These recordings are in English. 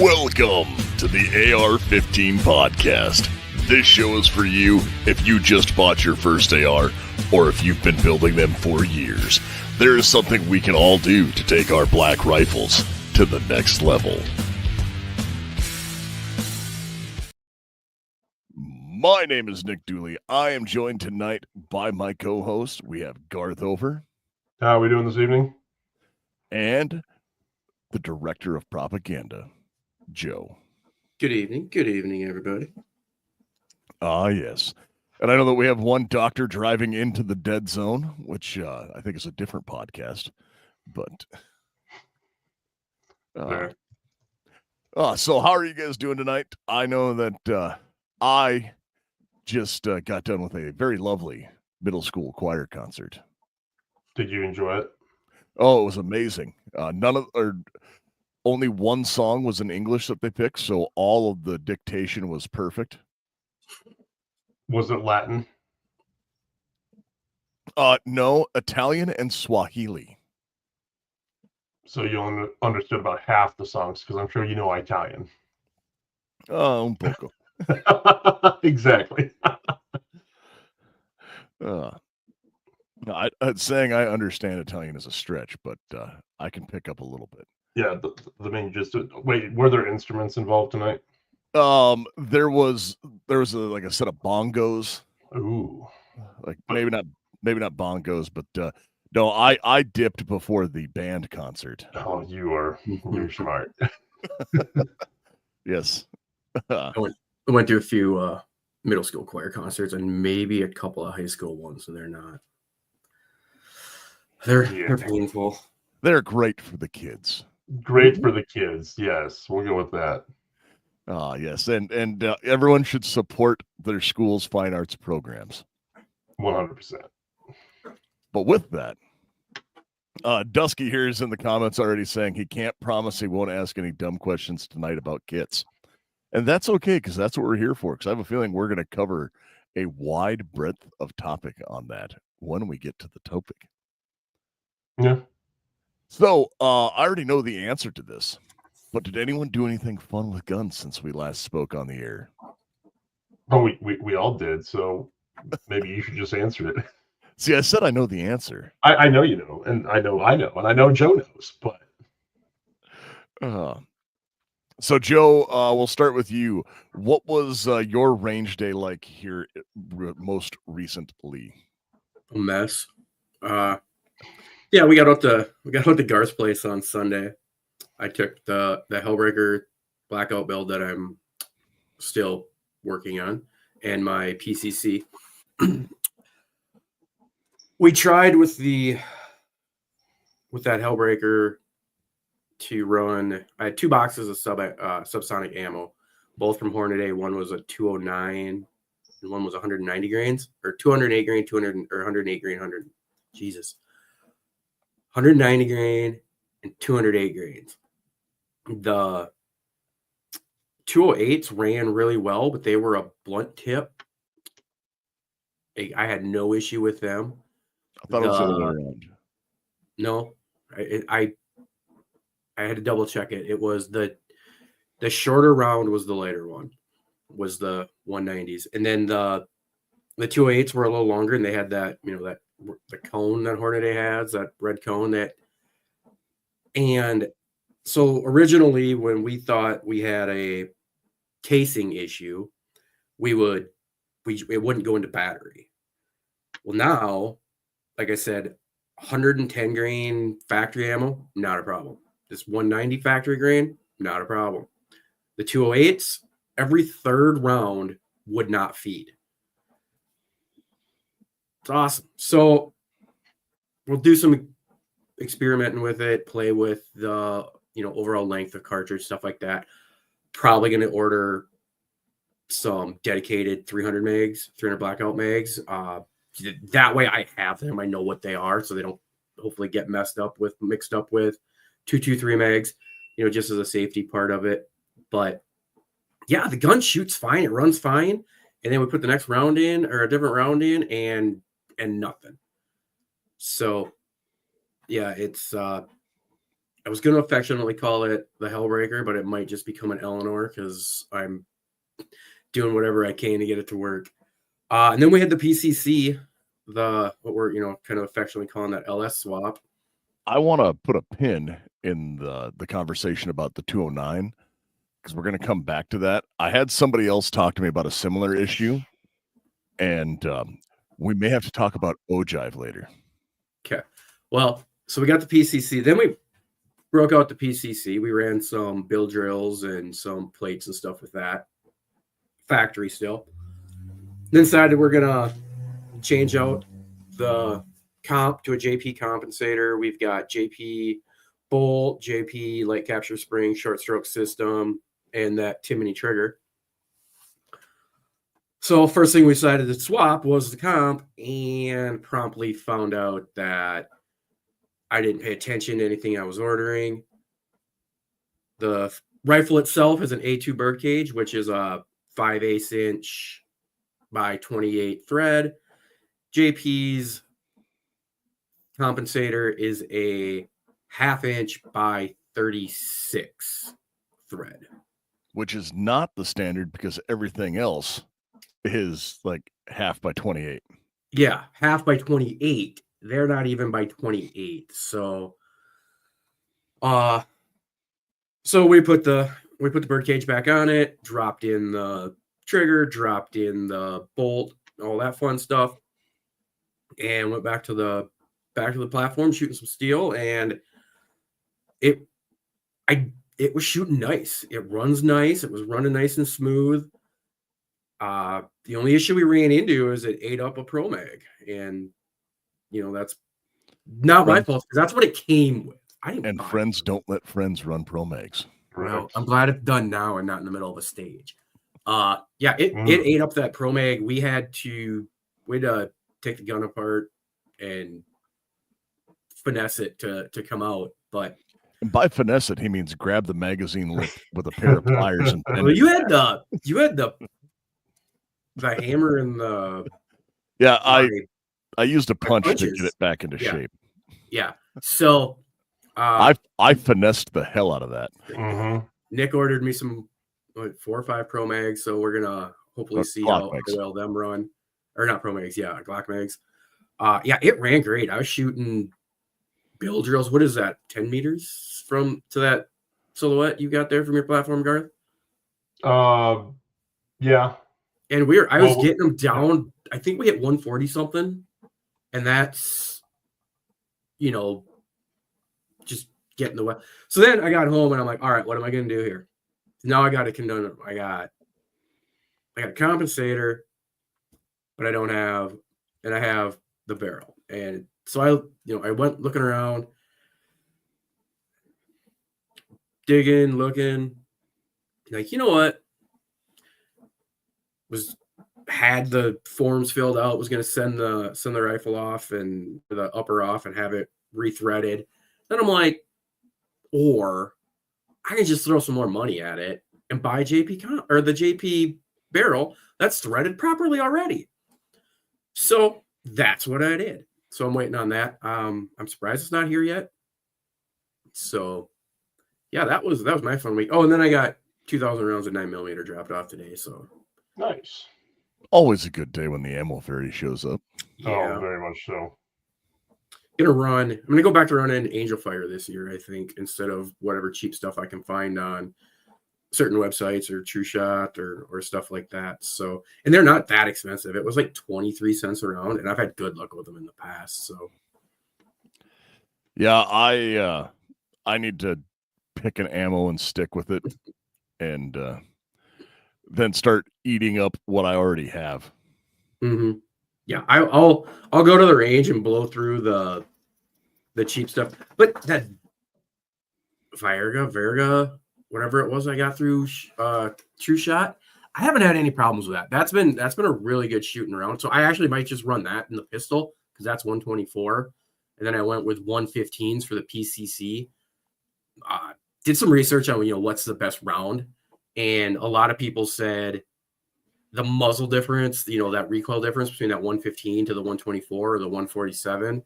Welcome to the AR-15 podcast. This show is for you if you just bought your first AR or if you've been building them for years. There is something we can all do to take our black rifles to the next level. My name is Nick Dooley. I am joined tonight by my co-host. We have Garth Over. How are we doing this evening? And the director of propaganda, Joe. Good evening, everybody. Ah, yes. And I know that we have one doctor driving into the dead zone, which I think is a different podcast. But so how are you guys doing tonight? I know that I just got done with a very lovely middle school choir concert. Did you enjoy it? Oh, it was amazing. Only one song was in English that they picked, so all of the dictation was perfect. Was it Latin? No, Italian and Swahili. So you understood about half the songs, because I'm sure you know Italian. Oh, un poco. Exactly. Saying I understand Italian is a stretch, but I can pick up a little bit. Yeah, the main gist. Wait, were there instruments involved tonight? There was like a set of bongos. Ooh, like maybe not bongos, but no, I dipped before the band concert. Oh, you're smart. Yes. I went to a few middle school choir concerts and maybe a couple of high school ones, and they're painful. They're great for the kids. Great for the kids. Yes, we'll go with that. Yes, and everyone should support their school's fine arts programs. 100%. But with that, Dusky here is in the comments already saying he can't promise he won't ask any dumb questions tonight about kits. And that's okay, because that's what we're here for, because I have a feeling we're going to cover a wide breadth of topic on that when we get to the topic. Yeah. So, I already know the answer to this, but did anyone do anything fun with guns since we last spoke on the air? Oh, we all did, so maybe you should just answer it. See, I said I know the answer. I know you know, and I know, and I know Joe knows, but... So, Joe, we'll start with you. What was your range day like here most recently? A mess. Yeah, we got out to Garth's place on Sunday. I took the Hellbreaker blackout build that I'm still working on, and my PCC. We tried with that Hellbreaker to run. I had two boxes of subsonic ammo, both from Hornet A. One was a 209 and one was 190 grains, or 208 grain, 108 grain, 190 grain and 208 grains. The 208s ran really well, but they were a blunt tip. I had no issue with them. I thought it was the other way around. No, I had to double check it. It was the shorter round was the lighter one, was the 190s, and then the 208s were a little longer, and they had that the cone that Hornet A has, that red cone and so originally when we thought we had a casing issue, it wouldn't go into battery. Well, now, like I said, 110 grain factory ammo, not a problem. This 190 factory grain, not a problem. The 208s, every third round would not feed. It's awesome. So we'll do some experimenting with it, play with the overall length of cartridge, stuff like that. Probably going to order some dedicated 300 blackout mags. That way I have them. I know what they are, so they don't hopefully get mixed up with 223 mags, just as a safety part of it. But yeah, the gun shoots fine. It runs fine. And then we put the next round in, or a different round in, and nothing. So yeah, it's I was going to affectionately call it the Hellbreaker, but it might just become an Eleanor because I'm doing whatever I can to get it to work. And then we had the PCC, what we're kind of affectionately calling that LS swap. I want to put a pin in the conversation about the 209 because we're going to come back to that. I had somebody else talk to me about a similar issue, and we may have to talk about ogive later. Okay. Well, so we got the PCC. Then we broke out the PCC. We ran some bill drills and some plates and stuff with that. Factory still. Then decided we're going to change out the comp to a JP compensator. We've got JP bolt, JP light capture spring, short stroke system, and that Timony trigger. So first thing we decided to swap was the comp, and promptly found out that I didn't pay attention to anything I was ordering. The rifle itself is an A2 birdcage, which is a 5/8 inch by 28 thread. JP's compensator is a 1/2 inch by 36 thread, which is not the standard because everything else is like 1/2 by 28. Yeah, 1/2 by 28. They're not even by 28. So we put the birdcage back on it, dropped in the trigger, dropped in the bolt, all that fun stuff, and went back to the platform shooting some steel, and it was shooting nice. It runs nice. It was running nice and smooth. The only issue we ran into is it ate up a Pro Mag, and that's not my fault because that's what it came with. And friends don't let friends run Pro Mags. Well, I'm glad it's done now and not in the middle of a stage. It ate up that Pro Mag. We had to take the gun apart and finesse it to come out. But and by finesse it, he means grab the magazine lip with a pair of pliers and well, you had the hammer and the I used a punch to get it back into shape. Yeah. So I finessed the hell out of that. Mm-hmm. Nick ordered me some 4 or 5 Pro Mags, so we're gonna hopefully see how well them run. Or not Pro Mags, Glock Mags. It ran great. I was shooting bill drills. What is that? 10 meters to that silhouette you got there from your platform, Garth? Yeah. And I was getting them down. I think we hit 140 something, and that's just getting the way. So then I got home and I'm like, all right, what am I going to do here? Now I got a condone. I got a compensator, but I don't have, and I have the barrel. And so I went looking around, digging, looking, like, you know what? Had the forms filled out, was going to send the rifle off and the upper off and have it rethreaded. Then I'm like, or I can just throw some more money at it and buy the JP barrel that's threaded properly already. So that's what I did. So I'm waiting on that. I'm surprised it's not here yet. So yeah, that was my fun week. Oh, and then I got 2,000 rounds of 9mm dropped off today. So nice. Always a good day when the ammo fairy shows up. Yeah. Oh, very much so. I'm gonna go back to running Angel Fire this year, I think, instead of whatever cheap stuff I can find on certain websites or True Shot or stuff like that. So, and they're not that expensive. It was like 23 cents a round, and I've had good luck with them in the past. So yeah, I need to pick an ammo and stick with it, and then start eating up what I already have. Mm-hmm. Yeah, I'll go to the range and blow through the cheap stuff. But that Verga, whatever it was I got through True Shot, I haven't had any problems with that. That's been a really good shooting round. So I actually might just run that in the pistol because that's 124. And then I went with 115s for the PCC. Did some research on what's the best round, and a lot of people said the muzzle difference, that recoil difference between that 115 to the 124 or the 147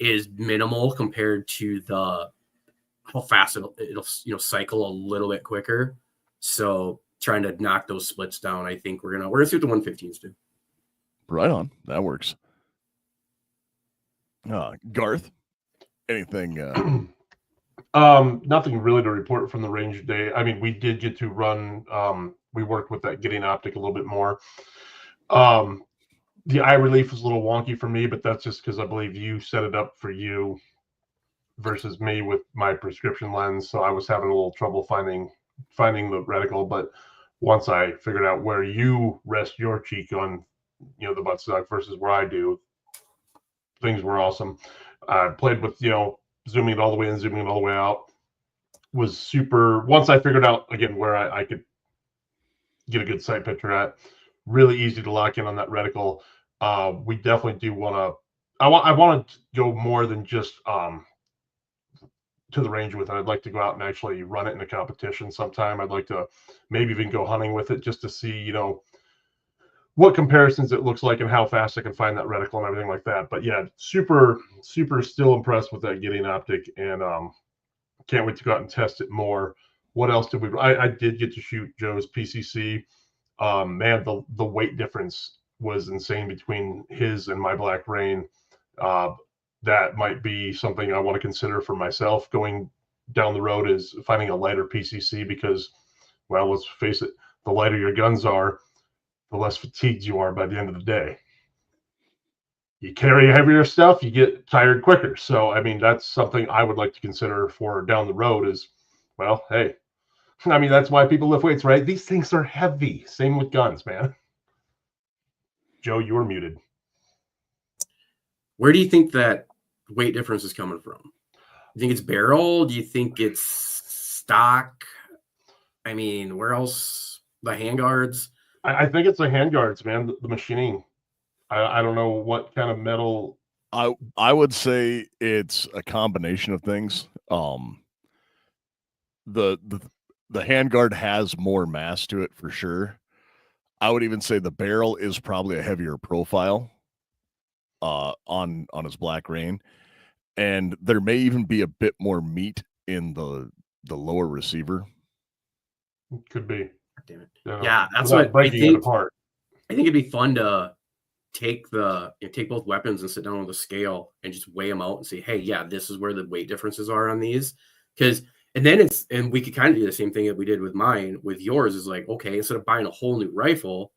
is minimal compared to the how fast it'll cycle a little bit quicker. So trying to knock those splits down, I think we're gonna see what the 115s do. Right on. That works. Garth, anything? Nothing really to report from the range today. I mean, we did get to run. We worked with that getting optic a little bit more. The eye relief was a little wonky for me, but that's just because I believe you set it up for you versus me with my prescription lens. So I was having a little trouble finding the reticle. But once I figured out where you rest your cheek on, the buttstock versus where I do, things were awesome. I played with, zooming it all the way in, zooming it all the way out. Was super. Once I figured out again where I could get a good sight picture at, really easy to lock in on that reticle. We definitely do want to. I want to go more than just to the range with it. I'd like to go out and actually run it in a competition sometime. I'd like to maybe even go hunting with it just to see, what comparisons it looks like and how fast I can find that reticle and everything like that. But yeah, super still impressed with that getting optic, and can't wait to go out and test it more. What else did we? I did get to shoot Joe's PCC. Man, the weight difference was insane between his and my Black Rain. That might be something I want to consider for myself going down the road, is finding a lighter PCC, because, well, let's face it, the lighter your guns are, the less fatigued you are by the end of the day. You carry heavier stuff, you get tired quicker. So, I mean, that's something I would like to consider for down the road is, well, hey, I mean, that's why people lift weights, right? These things are heavy. Same with guns, man. Joe, you were muted. Where do you think that weight difference is coming from? You think it's barrel? Do you think it's stock? I mean, where else? The handguards? I think it's the handguards, man. The machining. I don't know what kind of metal. I would say it's a combination of things. The handguard has more mass to it for sure. I would even say the barrel is probably a heavier profile on his Black Rain, and there may even be a bit more meat in the lower receiver. Could be. Damn it. Yeah, that's what I think. Apart. I think it'd be fun to take both weapons and sit down with a scale and just weigh them out and say, hey, yeah, this is where the weight differences are on these. And we could kind of do the same thing that we did with mine. With yours is like, okay, instead of buying a whole new rifle,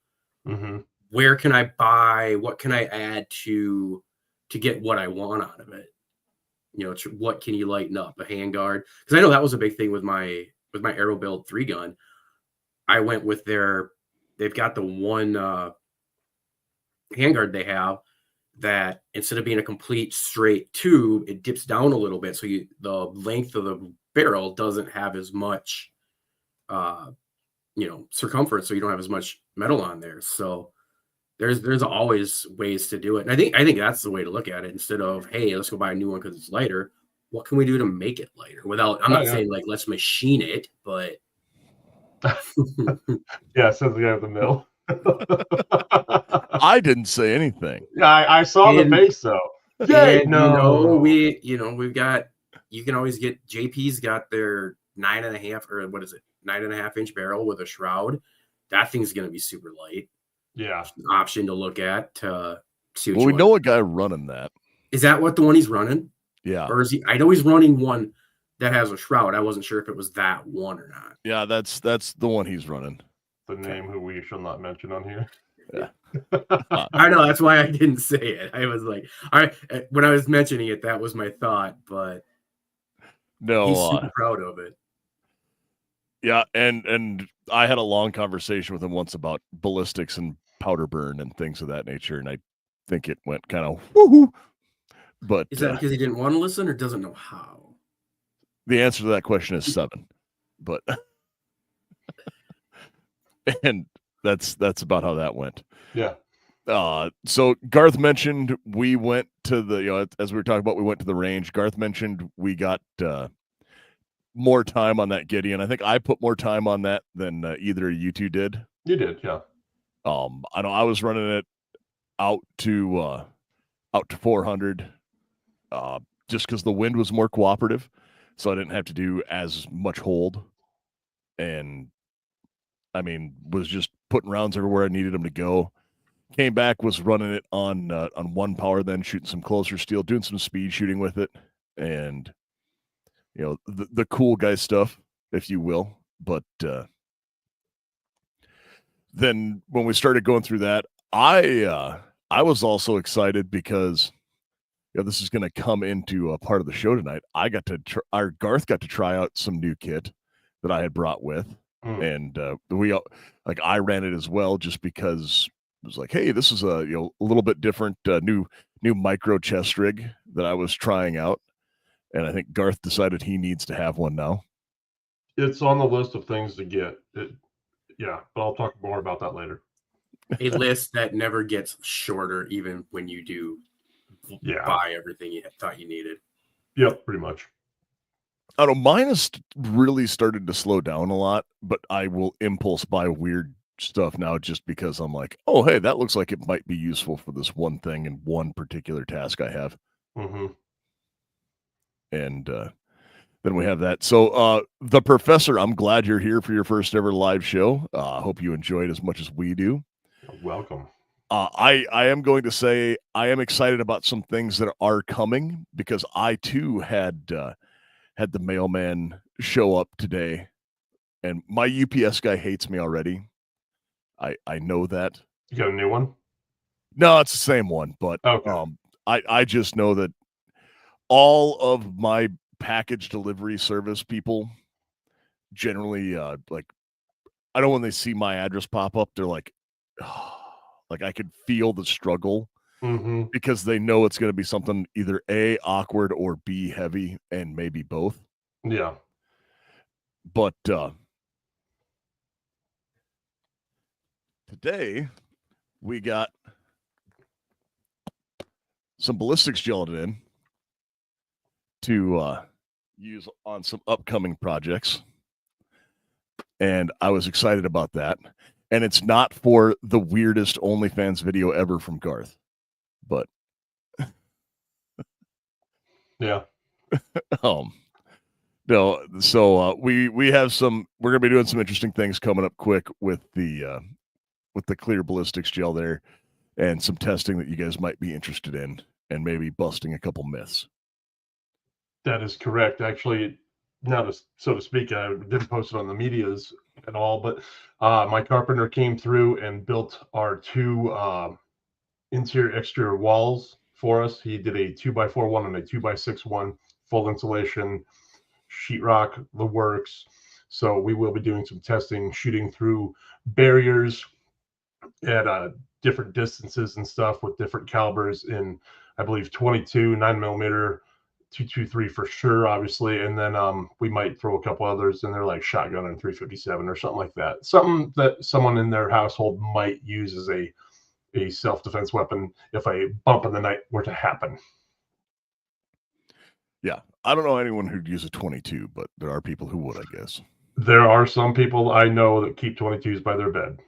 where can I buy? What can I add to get what I want out of it? What can you lighten up? A handguard? Because I know that was a big thing with my Aero Build 3-gun. I went with they've got the one handguard they have that instead of being a complete straight tube, it dips down a little bit. So the length of the barrel doesn't have as much, circumference. So you don't have as much metal on there. So there's always ways to do it. And I think that's the way to look at it. Instead of, hey, let's go buy a new one because it's lighter. What can we do to make it lighter? I'm not saying like let's machine it, but yeah, says the guy with the mill. I didn't say anything. Yeah, I saw the face though. Yeah, we've got. You can always get. JP's got their 9.5 or what is it, 9.5-inch barrel with a shroud. That thing's gonna be super light. Yeah, option to look at to see. Well, we know a guy running that. Is that what the one he's running? Yeah, or is he? I know he's running one that has a shroud. I wasn't sure if it was that one or not. Yeah, that's the one he's running. The name who we shall not mention on here. Yeah. I know, that's why I didn't say it. I was like, when I was mentioning it, that was my thought, but no, he's super proud of it. Yeah, and I had a long conversation with him once about ballistics and powder burn and things of that nature, and I think it went kind of woohoo. But is that because he didn't want to listen or doesn't know how? The answer to that question is 7, but and that's about how that went. Yeah. So Garth mentioned we went to the, as we were talking about, we went to the range. Garth mentioned we got more time on that Gideon. I think I put more time on that than either of you two did. You did, yeah. I know I was running it out to 400, just because the wind was more cooperative. so I didn't have to do as much hold. And I mean, was just putting rounds everywhere I needed them to go. Came back, was running it on 1 power, then shooting some closer steel, doing some speed shooting with it, and the cool guy stuff, if you will. But then when we started going through that, I was also excited because this is going to come into a part of the show tonight. I got to Garth got to try out some new kit that I had brought with, and I ran it as well just because it was like, hey, this is a little bit different new micro chest rig that I was trying out, and I think Garth decided he needs to have one now. It's on the list of things to get. Yeah, but I'll talk more about that later. A list that never gets shorter, even when you do buy everything you thought you needed. Yep, pretty much. I don't know, mine has really started to slow down a lot, but I will impulse buy weird stuff now just because I'm like, oh, hey, that looks like it might be useful for this one thing and one particular task I have. Mm-hmm. And then we have that. So the Professor, I'm glad you're here for your first ever live show. I hope you enjoyed as much as we do. You're welcome. I am going to say I am excited about some things that are coming because I too had the mailman show up today, and my UPS guy hates me already. I know that. You got a new one? No, it's the same one, but okay. I just know that all of my package delivery service people generally like, I know when they see my address pop up, they're like, oh, like I could feel the struggle because they know it's going to be something either A, awkward, or B, heavy, and maybe both. Yeah. But today we got some ballistics gelatin in to use on some upcoming projects. And I was excited about that. And it's not for the weirdest OnlyFans video ever from Garth, but yeah. No, so we have we're gonna be doing some interesting things coming up quick with the clear ballistics gel there, and some testing that you guys might be interested in, and maybe busting a couple myths. That is correct. Actually, not so to speak, I didn't post it on the medias at all, but my carpenter came through and built our 2 interior exterior walls for us. He did a 2x4 one and a 2x6 one, full insulation, sheetrock, the works. So we will be doing some testing, shooting through barriers at different distances and stuff with different calibers in, I believe, 22, 9mm, 223 for sure, obviously, and then we might throw a couple others in there like shotgun and 357 or something like that. Something that someone in their household might use as a self-defense weapon if a bump in the night were to happen. Yeah, I don't know anyone who'd use a 22, but there are people who would, I guess. There are some people I know that keep 22s by their bed.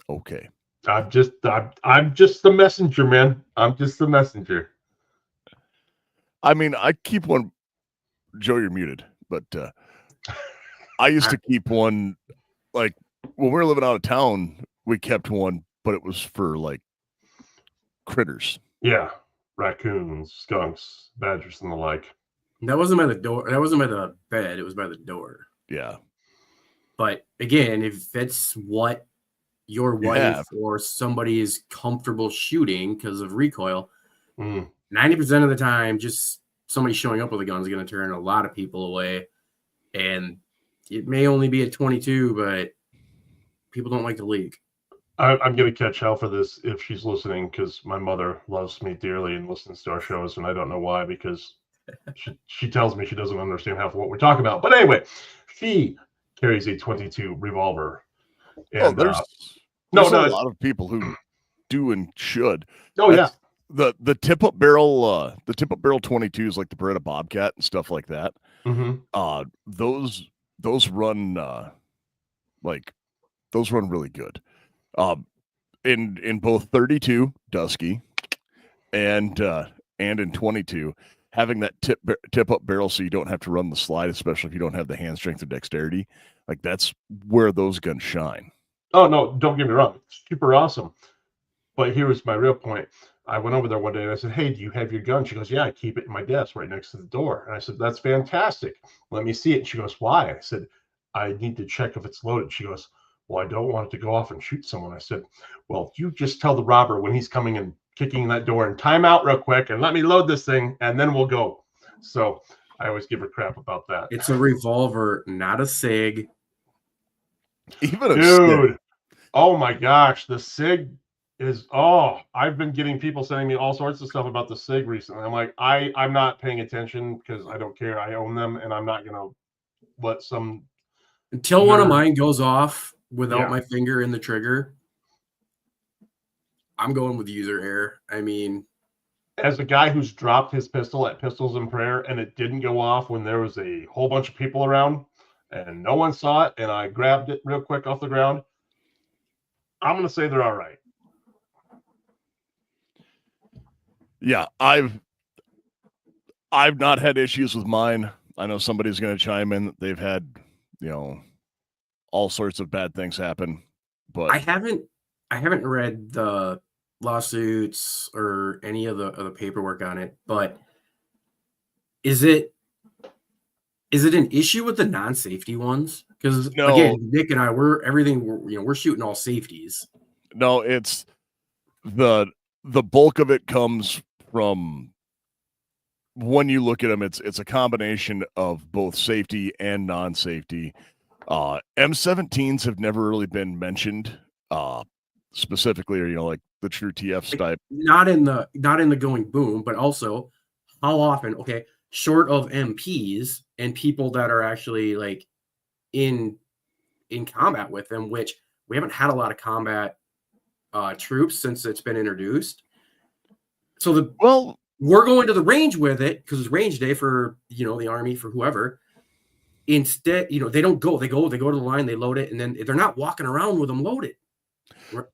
Okay. I'm just the messenger, man. I'm just the messenger. I mean, I keep one. Joe, you're muted, but I used to keep one. Like when we were living out of town, we kept one, but it was for like critters. Yeah, raccoons, skunks, badgers, and the like. That wasn't by the door. That wasn't by the bed. It was by the door. Yeah. But again, if that's what your wife or somebody is comfortable shooting because of recoil, 90% of the time, just somebody showing up with a gun is going to turn a lot of people away. And it may only be a 22, but people don't like to leak. I'm going to catch hell for this if she's listening, because my mother loves me dearly and listens to our shows, and I don't know why, because she tells me she doesn't understand half of what we're talking about. But anyway, she carries a 22 revolver. And there's a lot of people who do and should. Oh, yeah. The tip-up barrel 22s, like the Beretta Bobcat and stuff like that. Those run those run really good. In both 32 Dusky and in 22. having that tip up barrel so you don't have to run the slide, especially if you don't have the hand strength or dexterity, like that's where those guns shine. Oh no, don't get me wrong, it's super awesome. But here was my real point. I went over there one day and I said, "Hey, do you have your gun?" She goes, "Yeah, I keep it in my desk right next to the door." And I said, "That's fantastic. Let me see it." And she goes, "Why?" I said, "I need to check if it's loaded." She goes, "Well, I don't want it to go off and shoot someone." I said, "Well, you just tell the robber when he's coming and kicking that door and time out real quick and let me load this thing and then we'll go." So I always give her crap about that. It's a revolver, not a SIG. Even a Dude, oh my gosh, the SIG is, I've been getting people sending me all sorts of stuff about the SIG recently. I'm like, I'm not paying attention because I don't care. I own them and I'm not gonna let some Until one of mine goes off without my finger in the trigger, I'm going with user error. I mean, as a guy who's dropped his pistol at Pistols in Prayer and it didn't go off when there was a whole bunch of people around and no one saw it, and I grabbed it real quick off the ground, I'm gonna say they're all right. Yeah, I've not had issues with mine. I know somebody's going to chime in that they've had, all sorts of bad things happen, but I haven't read the lawsuits or any of the paperwork on it, but is it an issue with the non-safety ones? Because again, Nick and I, we're shooting all safeties. No, it's the bulk of it comes from, when you look at them, it's a combination of both safety and non-safety. M17s have never really been mentioned specifically, or like the true TF type. Not in the going boom, but also how often, okay, short of MPs and people that are actually like in combat with them, which we haven't had a lot of combat troops since it's been introduced. So we're going to the range with it because it's range day for the Army, for whoever. Instead, they don't go. They go to the line, they load it, and then they're not walking around with them loaded.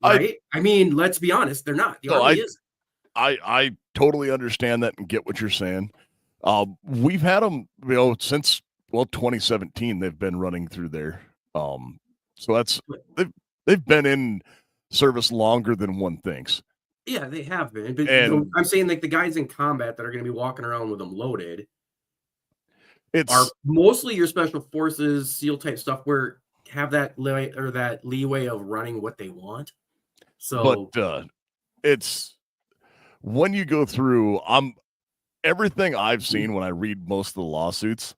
Right? I mean, let's be honest, they're not. The Army is. I totally understand that and get what you're saying. We've had them, since 2017. They've been running through there. So that's they've been in service longer than one thinks. Yeah, they have been. But I'm saying like the guys in combat that are going to be walking around with them loaded are mostly your special forces, SEAL type stuff, where have that leeway of running what they want. So, but it's when you go through, everything I've seen when I read most of the lawsuits,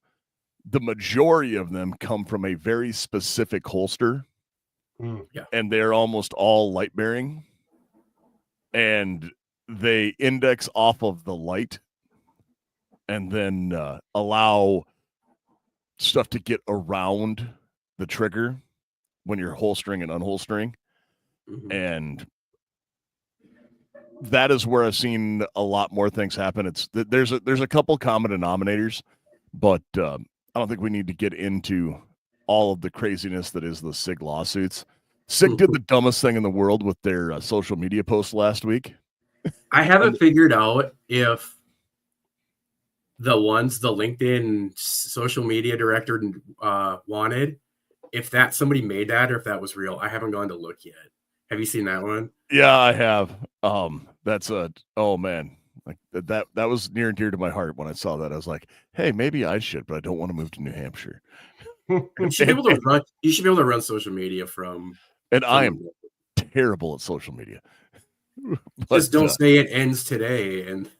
the majority of them come from a very specific holster, and they're almost all light bearing, and they index off of the light, and then allow stuff to get around the trigger when you're holstering and unholstering. And that is where I've seen a lot more things happen. There's a couple common denominators, but I don't think we need to get into all of the craziness that is the SIG lawsuits. SIG did the dumbest thing in the world with their social media post last week. I haven't figured out if the LinkedIn social media director wanted, if that somebody made that or if that was real. I haven't gone to look yet. Have you seen that one? Yeah, I have. That's oh man, like that was near and dear to my heart when I saw that. I was like, hey, maybe I should, but I don't want to move to New Hampshire. You should be able to run social media from. And I am terrible at social media. Just don't say it ends today. And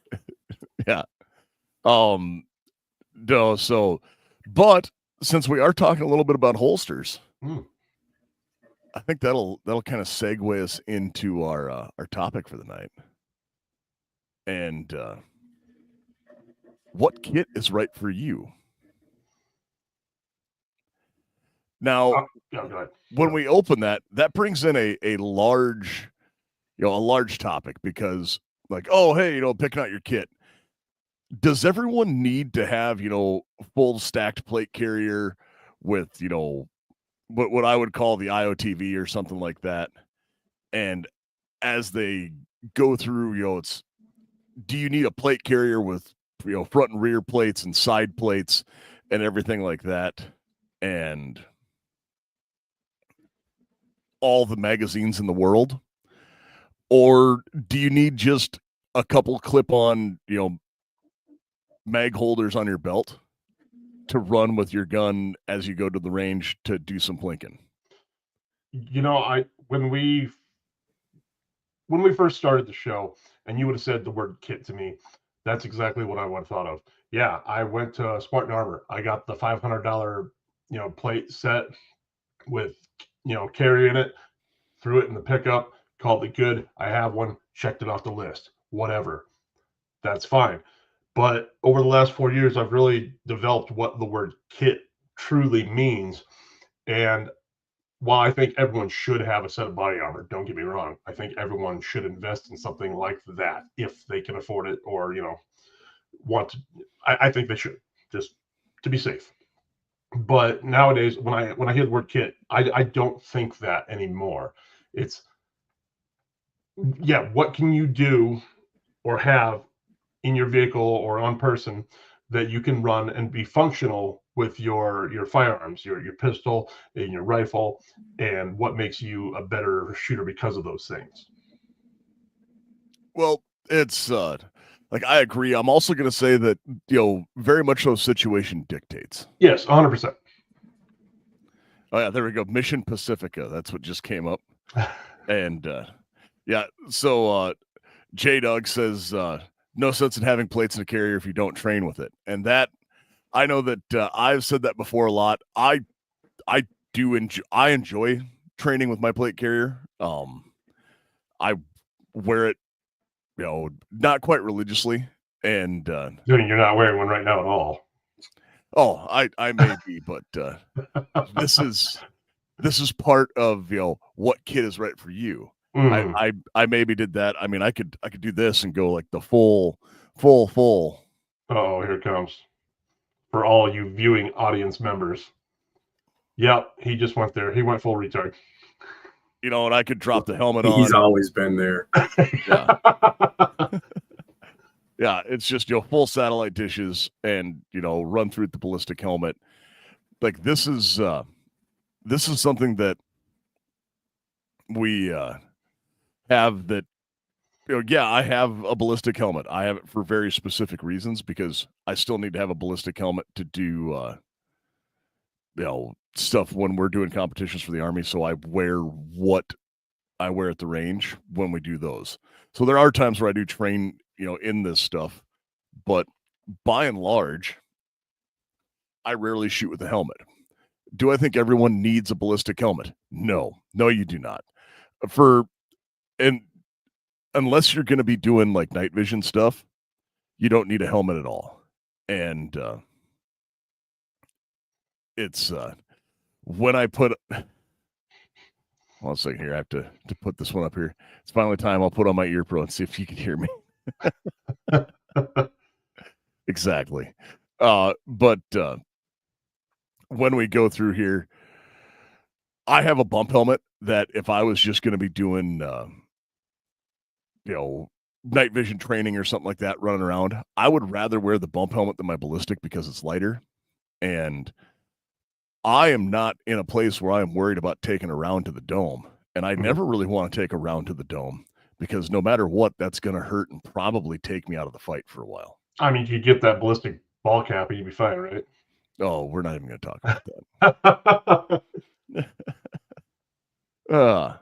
yeah. No, so, but since we are talking a little bit about holsters, I think that'll kind of segue us into our topic for the night. And what kit is right for you? Now, when we open that brings in a large, a large topic, because like, oh, hey, picking out your kit. Does everyone need to have, full stacked plate carrier with, what I would call the IOTV or something like that? And as they go through, do you need a plate carrier with front and rear plates and side plates and everything like that, and all the magazines in the world? Or do you need just a couple clip-on, mag holders on your belt to run with your gun as you go to the range to do some plinking? When we first started the show and you would have said the word kit to me, that's exactly what I would have thought of. Yeah, I went to Spartan Armor. I got the $500, plate set with, carry in it, threw it in the pickup, called it good. I have one, checked it off the list, whatever. That's fine. But over the last 4 years, I've really developed what the word kit truly means. And while I think everyone should have a set of body armor, don't get me wrong, I think everyone should invest in something like that if they can afford it or, want to. I think they should, just to be safe. But nowadays, when I hear the word kit, I don't think that anymore. It's, yeah, what can you do or have in your vehicle or on person that you can run and be functional with your firearms, your pistol and your rifle, and what makes you a better shooter because of those things. Well, it's I agree. I'm also going to say that very much so situation dictates. Yes, 100%. Oh yeah, there we go. Mission Pacifica. That's what just came up. And yeah, so J Dog says no sense in having plates in a carrier if you don't train with it. And that, I know that I've said that before a lot. I enjoy training with my plate carrier. I wear it, not quite religiously, and You're not wearing one right now at all. Oh, I may be, but this is part of what kit is right for you. I maybe did that. I mean, I could do this and go like the full. Oh, here it comes. For all you viewing audience members. Yep, he just went there. He went full retard. And I could drop the helmet on. He's always been there. Yeah. Yeah, it's just full satellite dishes and run through the ballistic helmet. Like this is something that we have that I have a ballistic helmet. I have it for very specific reasons because I still need to have a ballistic helmet to do stuff when we're doing competitions for the Army. So I wear what I wear at the range when we do those. So there are times where I do train, in this stuff, but by and large, I rarely shoot with a helmet. Do I think everyone needs a ballistic helmet? No, you do not. Unless you're going to be doing like night vision stuff, you don't need a helmet at all. And it's when I put one second here, I have to put this one up here. It's finally time. I'll put on my ear pro and see if you can hear me. Exactly. But when we go through here, I have a bump helmet that if I was just going to be doing night vision training or something like that running around, I would rather wear the bump helmet than my ballistic because it's lighter. And I am not in a place where I am worried about taking a round to the dome. And I never really want to take a round to the dome because no matter what, that's going to hurt and probably take me out of the fight for a while. I mean, you get that ballistic ball cap and you'd be fine, right? Oh, we're not even going to talk about that.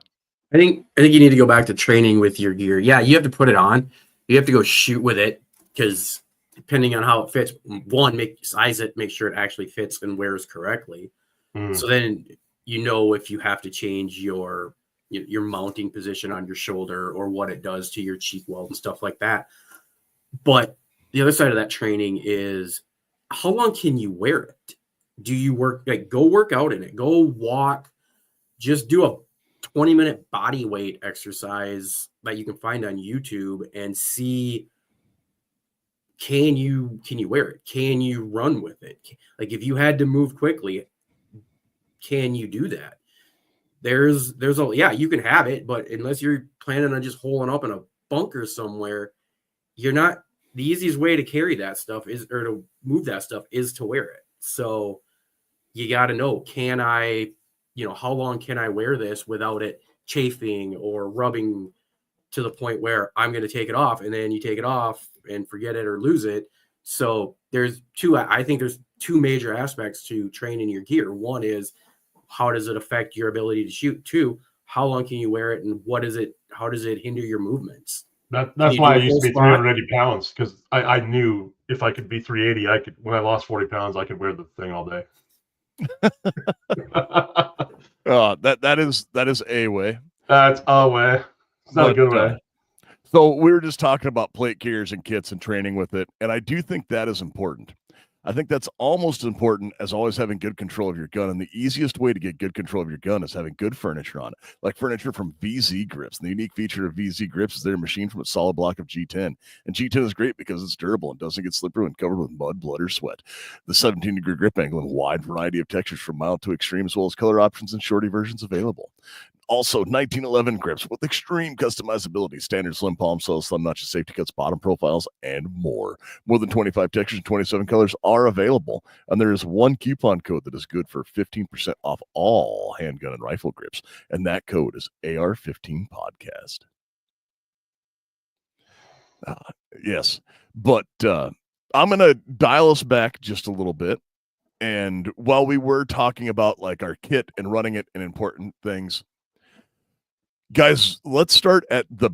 I think you need to go back to training with your gear. Yeah, you have to put it on. You have to go shoot with it because depending on how it fits, size it, make sure it actually fits and wears correctly. So then if you have to change your mounting position on your shoulder or what it does to your cheek weld and stuff like that. But the other side of that training is how long can you wear it? Do you go work out in it, go walk, just do a 20-minute body weight exercise that you can find on YouTube and see, can you wear it? Can you run with it? Like if you had to move quickly, can you do that? You can have it, but unless you're planning on just holing up in a bunker somewhere, you're not the easiest way to carry that stuff is, or to move that stuff is to wear it. So you got to know, can I, how long can I wear this without it chafing or rubbing to the point where I'm going to take it off, and then you take it off and forget it or lose it. So I think there's two major aspects to training your gear. One is, how does it affect your ability to shoot? Two, how long can you wear it, and how does it hinder your movements? That's why I used to be 380 pounds, because I knew if I could be 380, when I lost 40 pounds, I could wear the thing all day. That is a way. That's a way. It's not a good way. So we were just talking about plate carriers and kits and training with it, and I do think that is important. I think that's almost as important as always having good control of your gun. And the easiest way to get good control of your gun is having good furniture on it, like furniture from VZ Grips. And the unique feature of VZ Grips is they're machined from a solid block of G10. And G10 is great because it's durable and doesn't get slippery when covered with mud, blood, or sweat. The 17-degree grip angle and wide variety of textures from mild to extreme, as well as color options and shorty versions available. Also, 1911 grips with extreme customizability, standard slim palm cells, slim notches, safety cuts, bottom profiles, and more. More than 25 textures and 27 colors are available. And there is one coupon code that is good for 15% off all handgun and rifle grips. And that code is AR-15 podcast. Yes. But I'm going to dial us back just a little bit. And while we were talking about like our kit and running it and important things, guys, let's start at the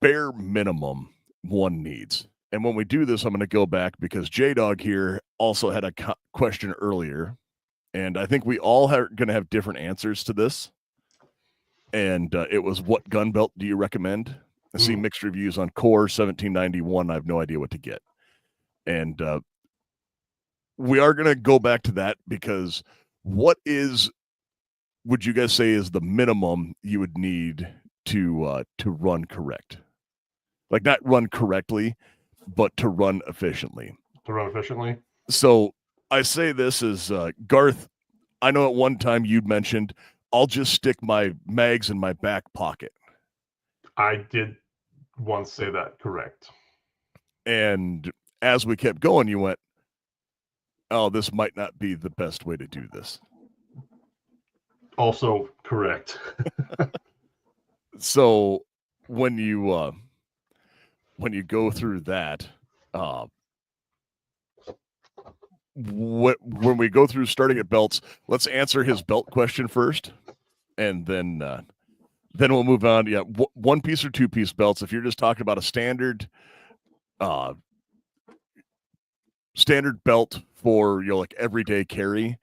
bare minimum one needs. And when we do this, I'm going to go back because J-Dog here also had a question earlier. And I think we all are going to have different answers to this. And it was, what gun belt do you recommend? I see mixed reviews on Core 1791. I have no idea what to get. And we are going to go back to that because would you guys say is the minimum you would need to run correct? Like not run correctly, but to run efficiently. So I say this is Garth. I know at one time you'd mentioned, I'll just stick my mags in my back pocket. I did once say that, correct. And as we kept going, you went, oh, this might not be the best way to do this. Also correct. So when you go through that, when we go through starting at belts, let's answer his belt question first, and then we'll move on. Yeah, one piece or two piece belts. If you're just talking about a standard belt for like everyday carry,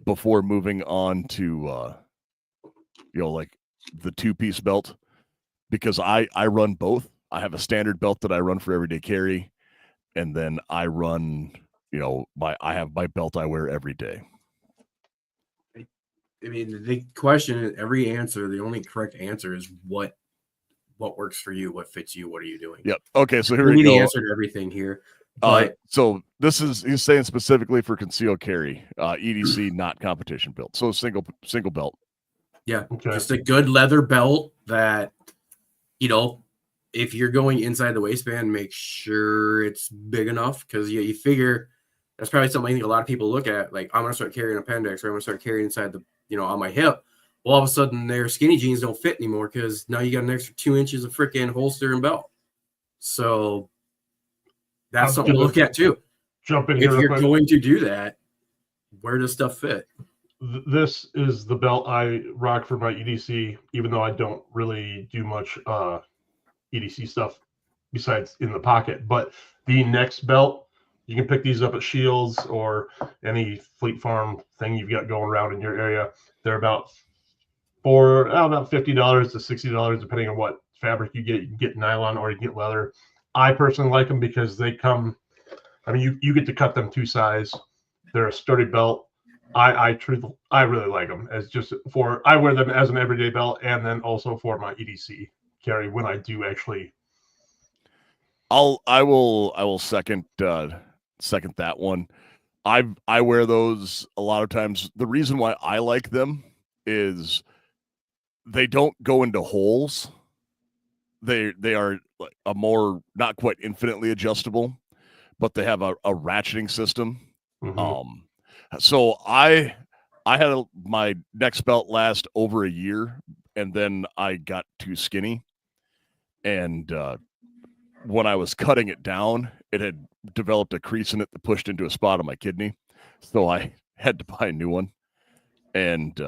before moving on to like the 2-piece belt, because I run both. I have a standard belt that I run for everyday carry, and then I run, I have my belt I wear every day. I mean, the question, every answer, the only correct answer is what works for you, what fits you, what are you doing? Yep. Okay, so here we go. The answer to everything here. But so he's saying specifically for concealed carry, EDC, not competition built. So single belt. Yeah, okay. Just a good leather belt that, if you're going inside the waistband, make sure it's big enough, because you figure that's probably something I think a lot of people look at. Like, I'm going to start carrying appendix, or I'm going to start carrying inside the, on my hip. Well, all of a sudden their skinny jeans don't fit anymore because now you got an extra 2 inches of freaking holster and belt. So that's something to look at too. Jump in if here. If you're going to do that, where does stuff fit? This is the belt I rock for my EDC, even though I don't really do much EDC stuff besides in the pocket. But the next belt, you can pick these up at Shields or any Fleet Farm thing you've got going around in your area. They're about $50 to $60, depending on what fabric you get. You can get nylon or you can get leather. I personally like them because they come, you get to cut them to size. They're a sturdy belt. I really like them as just I wear them as an everyday belt, and then also for my EDC carry when I do actually. I will second that one. I wear those a lot of times. The reason why I like them is they don't go into holes. They are a more, not quite infinitely adjustable. but they have a ratcheting system. Mhm. So I had my next belt last over a year, and then I got too skinny, and when I was cutting it down, it had developed a crease in it that pushed into a spot on my kidney, so I had to buy a new one. And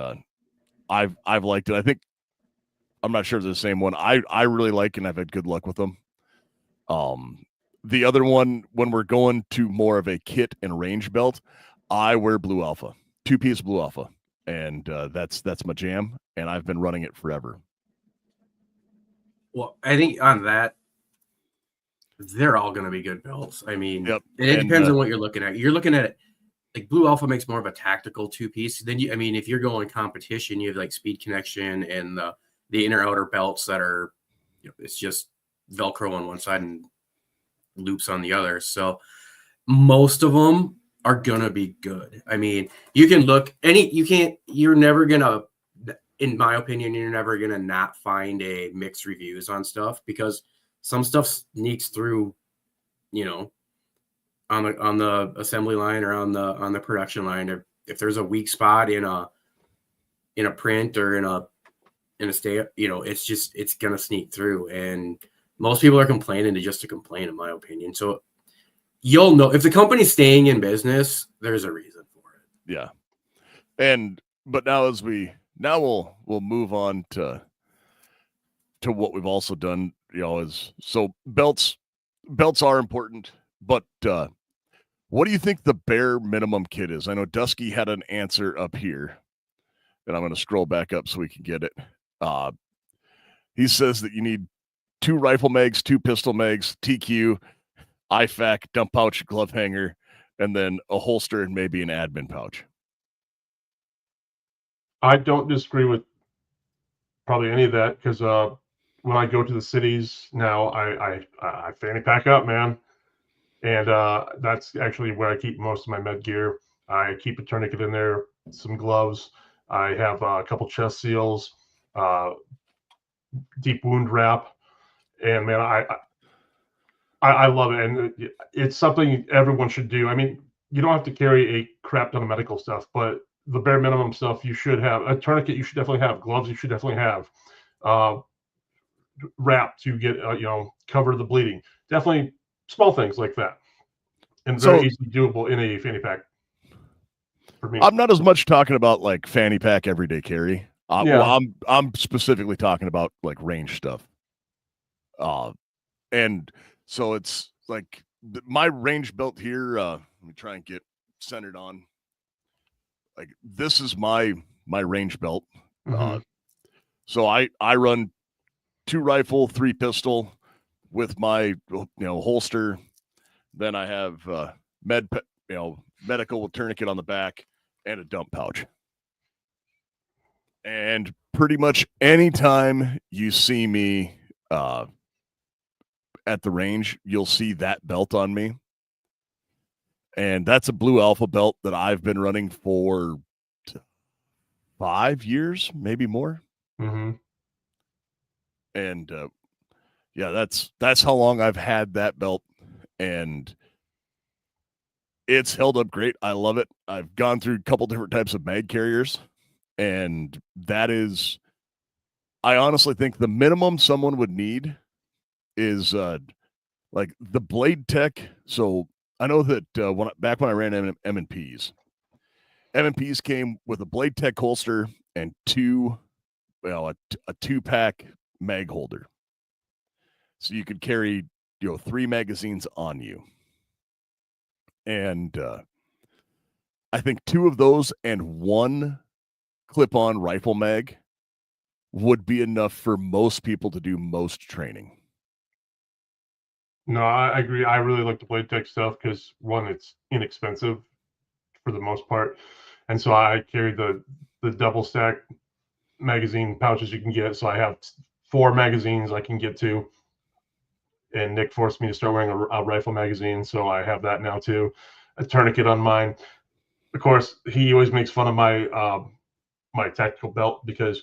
I've liked it. I think I'm not sure if it's the same one. I really like, and I've had good luck with them. The other one, when we're going to more of a kit and range belt, I wear Blue Alpha, 2-piece Blue Alpha, and that's my jam, and I've been running it forever. Well, I think on that, they're all going to be good belts. I mean, Yep. it And, depends on what you're looking at. You're looking at it like Blue Alpha makes more of a tactical 2-piece. Then I mean, if you're going competition, you have like Speed Connection and the inner outer belts that are, it's just Velcro on one side and loops on the other. So most of them are gonna be good. I mean, you can look you're never gonna, in my opinion, you're never gonna not find a mixed reviews on stuff, because some stuff sneaks through, on the assembly line or on the production line. If there's a weak spot in a print or in a state, it's gonna sneak through. And most people are complaining to complain, in my opinion. So you'll know if the company's staying in business, there's a reason for it. Yeah. But now we'll move on to what we've also done, is so belts are important, but what do you think the bare minimum kit is? I know Dusky had an answer up here, and I'm going to scroll back up so we can get it. He says that you need 2 rifle mags, 2 pistol mags, TQ, IFAK, dump pouch, glove hanger, and then a holster and maybe an admin pouch. I don't disagree with probably any of that, because when I go to the cities now, I fanny pack up, man, and that's actually where I keep most of my med gear. I keep a tourniquet in there, some gloves. I have a couple chest seals, deep wound wrap, and man, I love it, and it's something everyone should do. I mean, you don't have to carry a crap ton of medical stuff, but the bare minimum stuff you should have. A tourniquet you should definitely have. Gloves you should definitely have. Wrap to get cover the bleeding. Definitely small things like that, and very easily doable in a fanny pack. For me, I'm not as much talking about like fanny pack everyday carry. Well, I'm specifically talking about like range stuff. And so it's like my range belt here. Let me try and get centered on. Like this is my range belt. mm-hmm. So I run 2 rifle, 3 pistol with my holster. Then I have medical with tourniquet on the back and a dump pouch. And pretty much anytime you see me at the range, you'll see that belt on me. And that's a Blue Alpha belt that I've been running for 5 years, maybe more. Mm-hmm. And yeah, that's how long I've had that belt, and it's held up great. I love it. I've gone through a couple different types of mag carriers, and that is, I honestly think the minimum someone would need is like the Blade Tech. So I know that back when I ran M&Ps, M&Ps came with a Blade Tech holster and a 2-pack mag holder. So you could carry, 3 magazines on you. And I think 2 of those and 1 clip-on rifle mag would be enough for most people to do most training. No, I agree. I really like the Blade Tech stuff because, one, it's inexpensive for the most part, and so I carry the double stack magazine pouches you can get. So I have 4 magazines I can get to, and Nick forced me to start wearing a rifle magazine, so I have that now too. A tourniquet on mine. Of course, he always makes fun of my my tactical belt because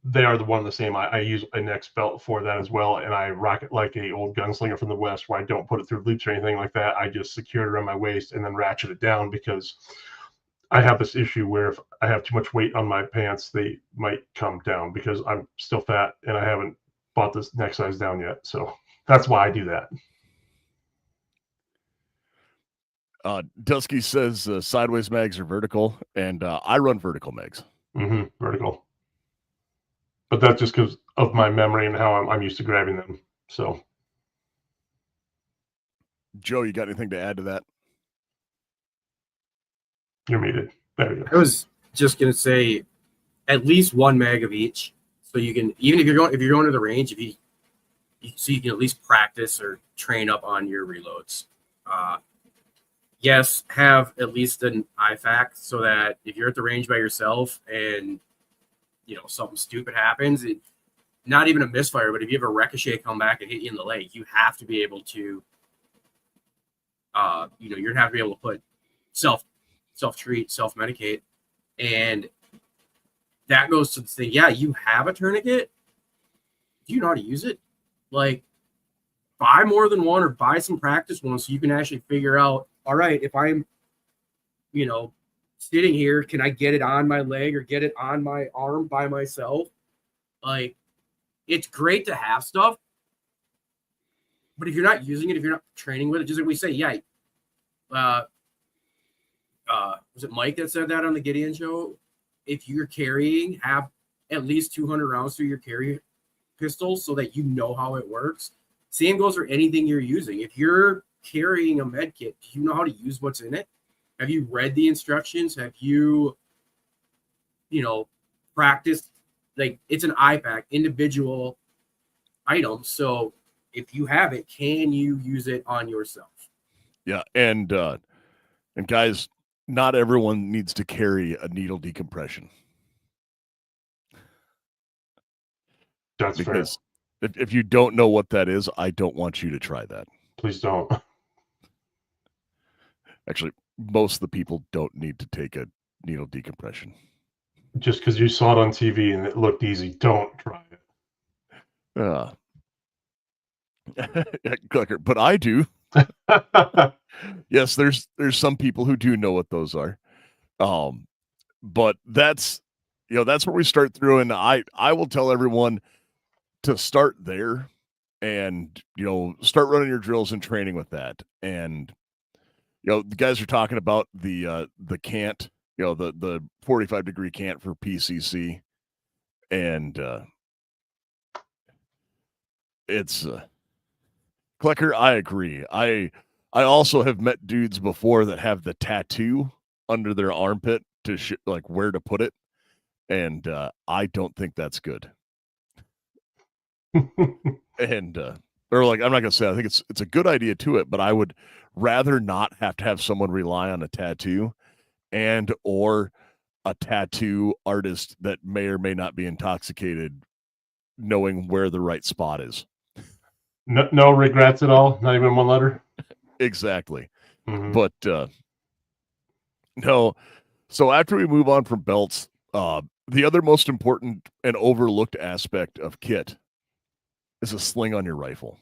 they are one and the same. I use a neck belt for that as well, and I rock it like a old gunslinger from the West, where I don't put it through loops or anything like that. I just secure it around my waist and then ratchet it down, because I have this issue where if I have too much weight on my pants, they might come down because I'm still fat and I haven't bought this neck size down yet. So that's why I do that. Dusky says sideways mags are vertical, and I run vertical mags. Vertical. But that's just because of my memory and how I'm used to grabbing them. So, Joe, you got anything to add to that? You're muted. There you go. I was just gonna say, at least one mag of each, so you can, even if you're going to the range, so you can at least practice or train up on your reloads. Yes, have at least an IFAC, so that if you're at the range by yourself and something stupid happens, not even a misfire, but if you have a ricochet come back and hit you in the leg, you have to be able to, you're gonna have to be able to put self-treat, self-medicate, and that goes to the thing. Yeah, you have a tourniquet. Do you know how to use it? Like, buy more than one, or buy some practice ones, so you can actually figure out, all right, if I'm, sitting here, can I get it on my leg or get it on my arm by myself? Like, it's great to have stuff, but if you're not using it, if you're not training with it, just like we say, yeah. Was it Mike that said that on the Gideon show? If you're carrying, have at least 200 rounds through your carry pistol so that you know how it works. Same goes for anything you're using. If you're carrying a med kit, do you know how to use what's in it? Have you read the instructions? Have you, practiced? Like, it's an IPAC, individual item. So if you have it, can you use it on yourself? Yeah, and guys, not everyone needs to carry a needle decompression. That's because if you don't know what that is, I don't want you to try that. Please don't. Actually, most of the people don't need to take a needle decompression. Just because you saw it on TV and it looked easy, don't try it. But I do. Yes, there's some people who do know what those are. But that's that's where we start through, and I will tell everyone to start there and start running your drills and training with that. And the guys are talking about the cant, the 45-degree cant for PCC, and it's Klecker, I agree. I also have met dudes before that have the tattoo under their armpit to like where to put it, and I don't think that's good. And or like, I'm not gonna say I think it's a good idea to it, but I would rather not have to have someone rely on a tattoo and or a tattoo artist that may or may not be intoxicated knowing where the right spot is. No regrets at all? Not even one letter? Exactly. Mm-hmm. But no. So after we move on from belts, the other most important and overlooked aspect of kit is a sling on your rifle.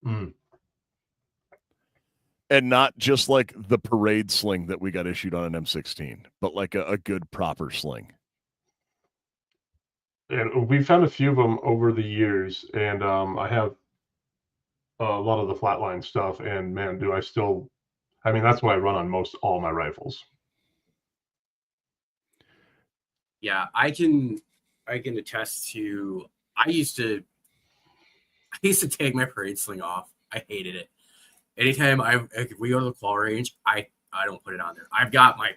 Mm. And not just like the parade sling that we got issued on an M16, but like a good proper sling. And we found a few of them over the years, and I have a lot of the flatline stuff, and man, do I still, that's what I run on most all my rifles. Yeah, I can attest to, I used to take my parade sling off. I hated it. Anytime if we go to the claw range, I don't put it on there. I've got my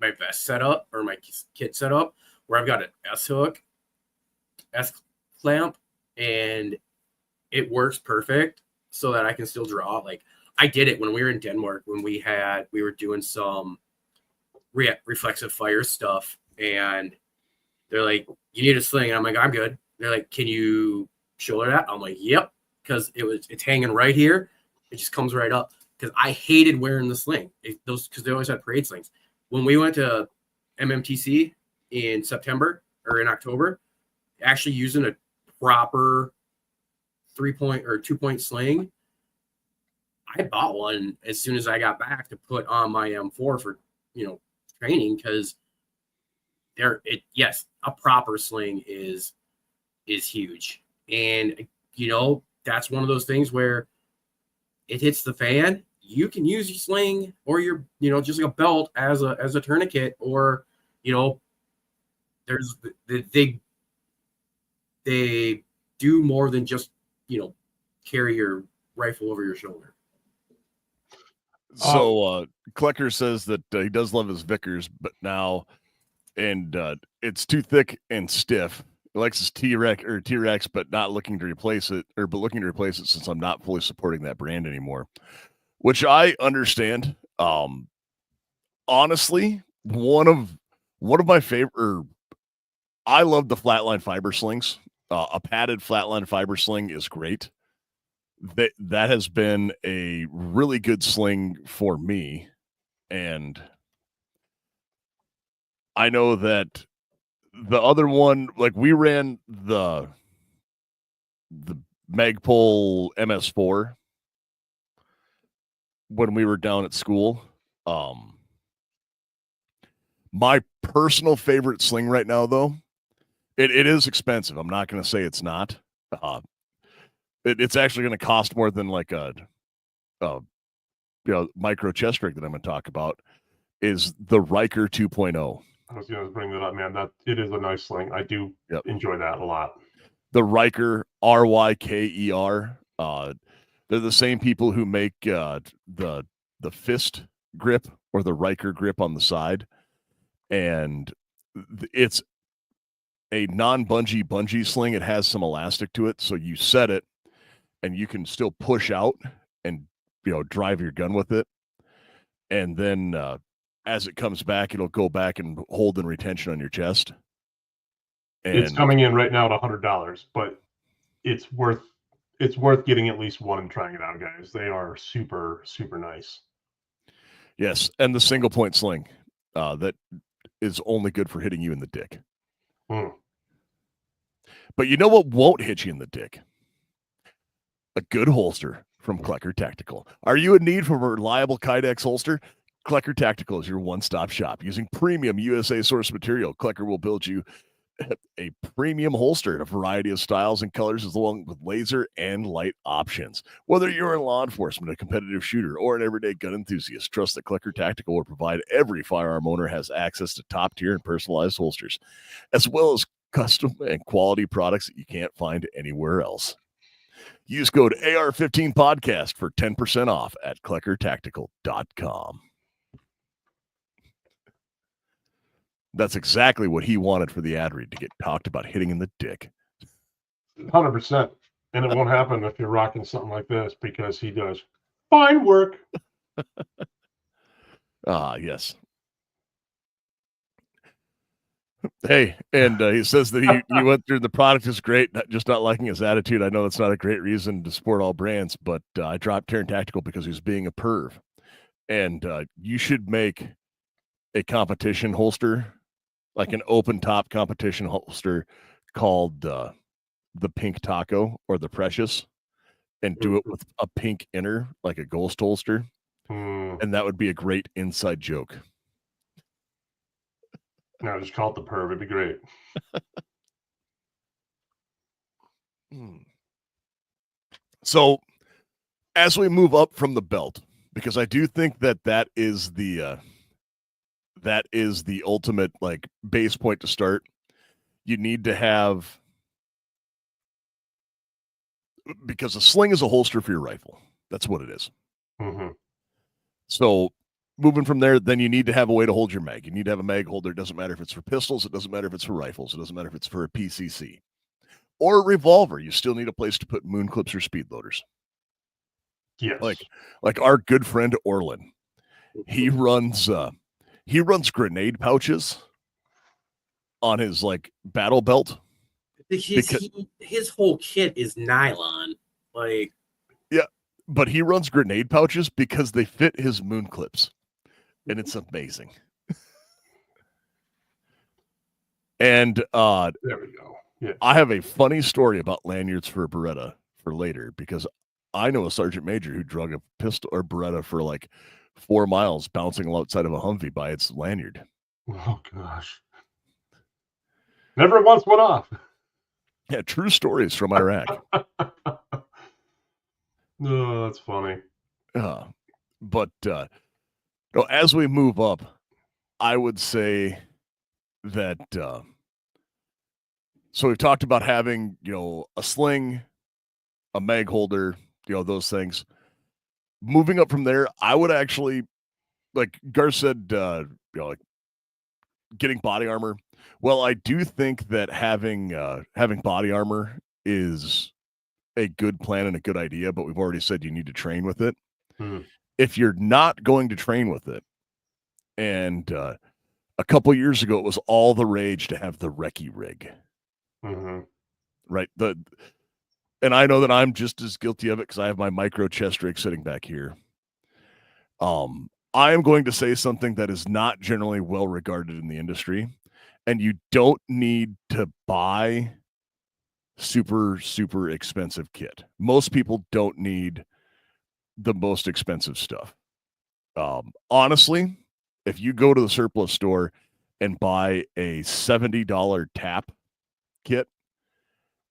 vest set up, or my kit set up, where I've got an S-hook, S-clamp, and it works perfect so that I can still draw. Like, I did it when we were in Denmark, when we were doing some reflexive fire stuff, and they're like, you need a sling. And I'm like, I'm good. They're like, can you shoulder that? I'm like, yep. Because it's hanging right here. It just comes right up. Because I hated wearing the sling. Because they always had parade slings. When we went to MMTC in September or in October, actually using a proper 3-point or 2-point sling, I bought one as soon as I got back to put on my M4 for, training, because a proper sling is huge. And, that's one of those things where it hits the fan. You can use your sling or your, just like a belt as a tourniquet, or, there's they do more than just, carry your rifle over your shoulder. So Klecker says that he does love his Vickers, but now, and it's too thick and stiff. He likes his T-Rex, but not looking to replace it, but looking to replace it since I'm not fully supporting that brand anymore, which I understand. Honestly, one of my favorite. I love the flatline fiber slings. A padded flatline fiber sling is great. That has been a really good sling for me, and I know that the other one, like we ran the Magpul MS4 when we were down at school. My personal favorite sling right now, though, it is expensive. I'm not going to say it's not. It's actually going to cost more than like a micro chest rig that I'm going to talk about, is the Riker 2.0. I was going to bring that up, man. That it is a nice sling. I do enjoy that a lot. The Riker, RYKER. They're the same people who make the fist grip or the Riker grip on the side, and it's a non-bungee sling. It has some elastic to it, so you set it, and you can still push out and drive your gun with it, and then as it comes back, it'll go back and hold in retention on your chest. And it's coming in right now at $100, but it's worth getting at least one and trying it out, guys. They are super, super nice. Yes, and the single point sling that is only good for hitting you in the dick. But you know what won't hit you in the dick? A good holster from Klecker Tactical. Are you in need for a reliable Kydex holster? Klecker Tactical is your one-stop shop. Using premium USA source material, Klecker will build you a premium holster in a variety of styles and colors, along with laser and light options. Whether you're in law enforcement, a competitive shooter, or an everyday gun enthusiast, trust that Klecker Tactical will provide every firearm owner has access to top-tier and personalized holsters, as well as custom and quality products that you can't find anywhere else. Use code AR-15 podcast for 10% off at KleckerTactical.com. That's exactly what he wanted for the ad read, to get talked about hitting in the dick. 100%. And it won't happen if you're rocking something like this, because he does fine work. Yes. Hey, and he says that he went through the product is great, just not liking his attitude. I know that's not a great reason to support all brands, but I dropped Terran Tactical because he was being a perv. And you should make a competition holster, like an open top competition holster called the Pink Taco or the Precious, and do it with a pink inner, like a ghost holster. And that would be a great inside joke. No, just call it the perv. It'd be great. So as we move up from the belt, because I do think that is the ultimate like base point to start. You need to have, because a sling is a holster for your rifle. That's what it is. So moving from there, then you need to have a way to hold your mag. You need to have a mag holder. It doesn't matter if it's for pistols. It doesn't matter if it's for rifles. It doesn't matter if it's for a PCC or a revolver. You still need a place to put moon clips or speed loaders. Yes. Like our good friend Orlin, he runs grenade pouches on his like battle belt. His whole kit is nylon. Like, yeah, but he runs grenade pouches because they fit his moon clips, and it's amazing. And there we go. Yeah. I have a funny story about lanyards for a Beretta for later, because I know a sergeant major who drug a pistol or Beretta for like 4 miles bouncing outside of a Humvee by its lanyard. Oh gosh. Never once went off. Yeah, true stories from Iraq. No, that's funny. But as we move up, I would say that so we've talked about having, a sling, a mag holder, those things. Moving up from there, I would actually, like Gar said, like getting body armor. Well, I do think that having body armor is a good plan and a good idea, but we've already said you need to train with it. If you're not going to train with it, and a couple years ago, it was all the rage to have the recce rig. Right. And I know that I'm just as guilty of it because I have my micro chest rig sitting back here. I am going to say something that is not generally well regarded in the industry, and you don't need to buy super, super expensive kit. Most people don't need the most expensive stuff. Honestly, if you go to the surplus store and buy a $70 tap kit,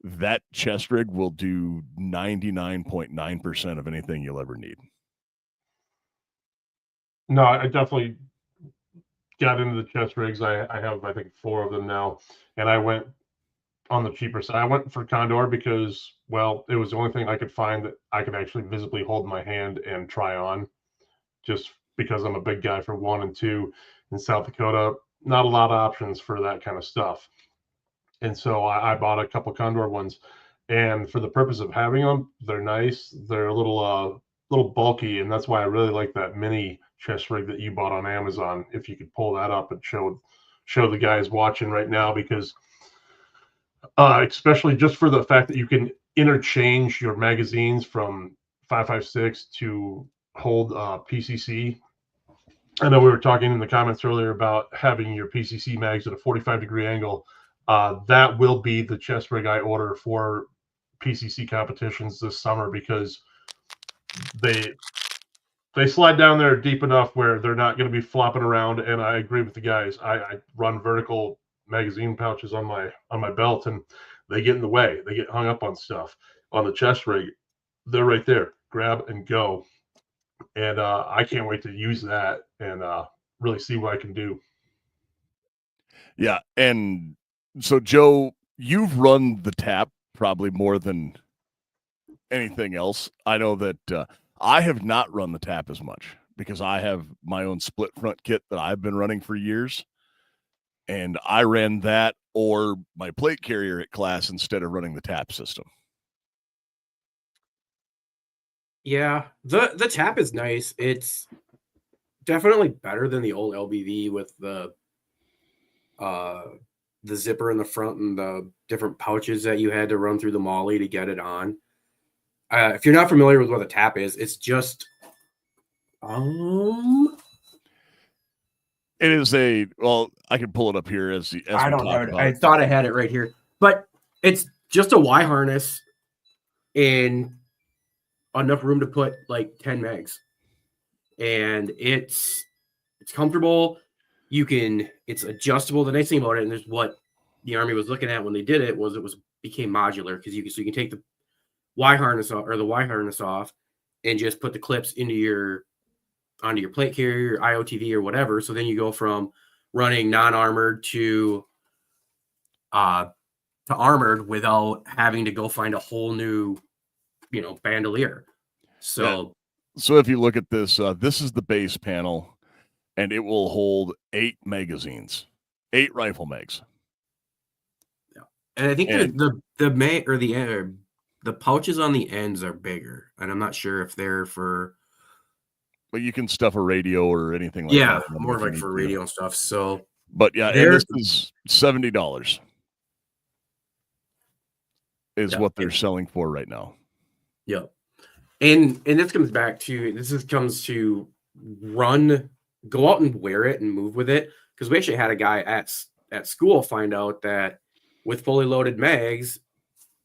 that chest rig will do 99.9% of anything you'll ever need. No, I definitely got into the chest rigs. I have, I think, 4 of them now, and I went on the cheaper side. I went for Condor because, well, it was the only thing I could find that I could actually visibly hold in my hand and try on, just because I'm a big guy for 1 and 2 in South Dakota. Not a lot of options for that kind of stuff. And so I bought a couple Condor ones, and for the purpose of having them, they're nice. They're a little bulky, and that's why I really like that mini chest rig that you bought on Amazon. If you could pull that up and show the guys watching right now, because especially just for the fact that you can interchange your magazines from 5.56 to hold PCC. I know we were talking in the comments earlier about having your PCC mags at a 45-degree angle. That will be the chest rig I order for PCC competitions this summer, because they slide down there deep enough where they're not going to be flopping around. And I agree with the guys. I run vertical magazine pouches on my belt, and they get in the way. They get hung up on stuff. On the chest rig, they're right there. Grab and go. And I can't wait to use that and really see what I can do. Yeah, and so Joe, you've run the tap probably more than anything else. I know that I have not run the tap as much because I have my own split front kit that I've been running for years, and I ran that or my plate carrier at class instead of running the tap system. Yeah, the tap is nice. It's definitely better than the old LBV with the zipper in the front and the different pouches that you had to run through the molly to get it on. If you're not familiar with what a tap is, it's just it is I can pull it up here as I don't know. I thought I had it right here, but it's just a Y harness and enough room to put like 10 megs, and it's comfortable. It's adjustable. The nice thing about it, and there's what the Army was looking at when they did it, became modular, because you can take the Y harness off, or the Y harness off, and just put the clips onto your plate carrier, IOTV, or whatever. So then you go from running non-armored to armored without having to go find a whole new, bandolier. So, So if you look at this, this is the base panel, and it will hold 8 magazines, 8 rifle mags. Yeah, and I think the pouches on the ends are bigger, and I'm not sure if they're for. But you can stuff a radio or anything like that. Yeah, more like for radio and stuff. So, but yeah, and this is $70 is what they're selling for right now. Yep. And this comes to go out and wear it and move with it, because we actually had a guy at school find out that with fully loaded mags,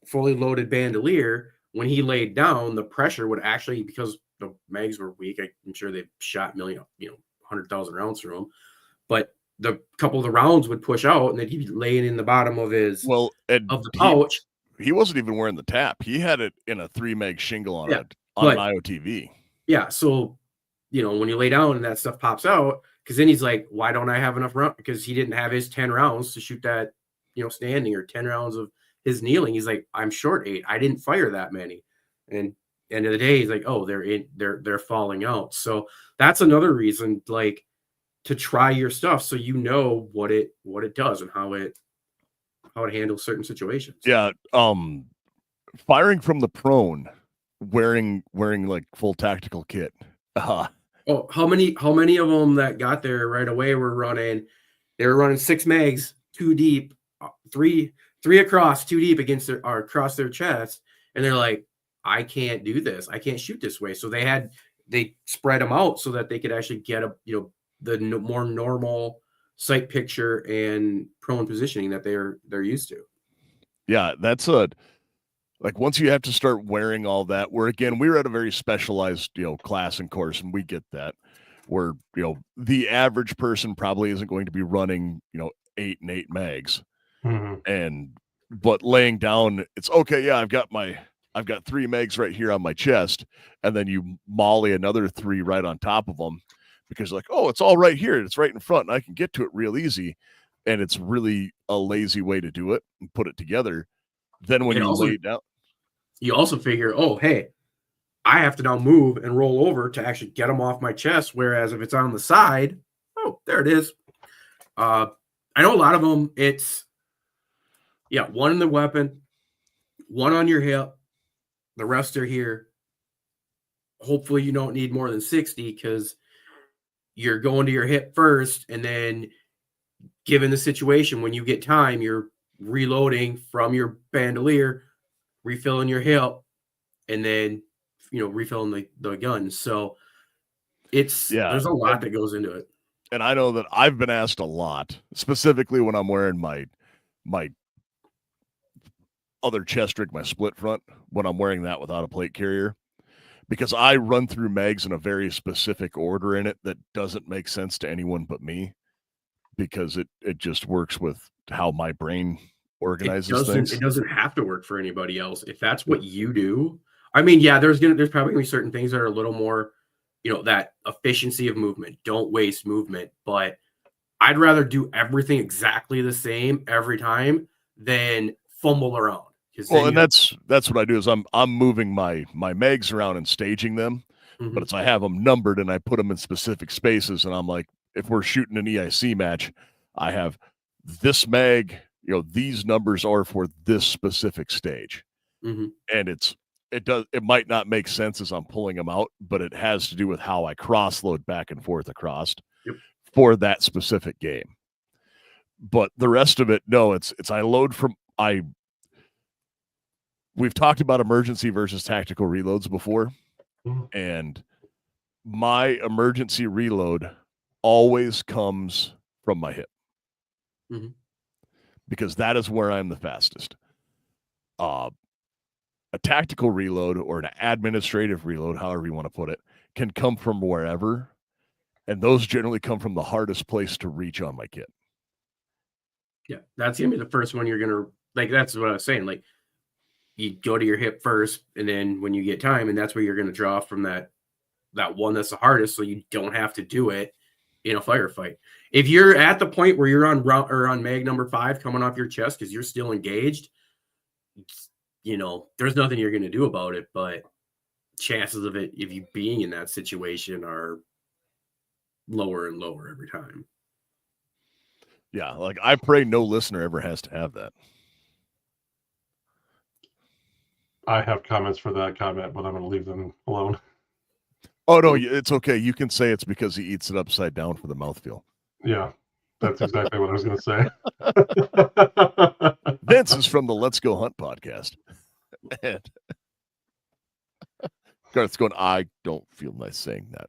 fully loaded bandolier, when he laid down, the pressure would actually, because the mags were weak, I'm sure they shot 100,000 rounds through them, but the couple of the rounds would push out, and then he'd be laying in the bottom of his of the pouch. He wasn't even wearing the tap. He had it in a 3 meg shingle on an IOTV. Yeah, so when you lay down and that stuff pops out, because then he's like, why don't I have enough rounds? Because he didn't have his 10 rounds to shoot that, standing, or 10 rounds of his kneeling. He's like, I'm short 8. I didn't fire that many. And end of the day, he's like, oh, they're falling out. So that's another reason, like, to try your stuff, so what it does and how it handles certain situations. Yeah. Firing from the prone, wearing like full tactical kit. Oh, how many of them that got there right away were running? They were running 6 mags, 2 deep, three across, 2 deep across their chest, and they're like, I can't do this. I can't shoot this way. So they spread them out so that they could actually get the more normal sight picture and prone positioning that they're used to. Yeah, that's like, once you have to start wearing all that, we're at a very specialized, class and course, and we get that, where, the average person probably isn't going to be running, 8 and 8 mags. Mm-hmm. But laying down, it's okay. Yeah, I've got 3 mags right here on my chest, and then you molly another 3 right on top of them, because like, oh, it's all right here. It's right in front, and I can get to it real easy. And it's really a lazy way to do it and put it together. Then when lay it down, you also figure, oh, hey, I have to now move and roll over to actually get them off my chest. Whereas if it's on the side, oh, there it is. I know a lot of them, it's, one in the weapon, one on your hip, the rest are here. Hopefully you don't need more than 60, because you're going to your hip first, and then given the situation, when you get time, you're reloading from your bandolier, refilling your hip, and then refilling the gun. So there's a lot that goes into it. And I know that I've been asked a lot, specifically when I'm wearing my other chest rig, my split front, when I'm wearing that without a plate carrier, because I run through mags in a very specific order in it that doesn't make sense to anyone but me, because it just works with how my brain organizes things. It doesn't have to work for anybody else. If that's what you do, I mean, yeah, there's probably gonna be certain things that are a little more, that efficiency of movement, don't waste movement. But I'd rather do everything exactly the same every time than fumble around. Well, and that's what I do, is I'm moving my mags around and staging them, Mm-hmm. but I have them numbered and I put them in specific spaces. And I'm like, if we're shooting an EIC match, I have this mag, these numbers are for this specific stage. Mm-hmm. And it might not make sense as I'm pulling them out, but it has to do with how I cross load back and forth across for that specific game. But the rest of it, no, it's I load from we've talked about emergency versus tactical reloads before, and my emergency reload always comes from my hip, because that is where I'm the fastest. A tactical reload or an administrative reload, however you want to put it, can come from wherever, and those generally come from the hardest place to reach on my kit. Yeah, that's gonna be the first one you're gonna, like, that's what I was saying. Like, you go to your hip first, and then when you get time, and that's where you're gonna draw from that one that's the hardest, so you don't have to do it in a firefight. If you're at the point where you're on mag number 5 coming off your chest because you're still engaged, there's nothing you're gonna do about it. But chances of you being in that situation are lower and lower every time. Yeah, like, I pray no listener ever has to have that. I have comments for that comment, but I'm going to leave them alone. Oh, no, it's okay. You can say it's because he eats it upside down for the mouthfeel. Yeah, that's exactly what I was going to say. Vince is from the Let's Go Hunt podcast. And Garth's going, I don't feel nice saying that.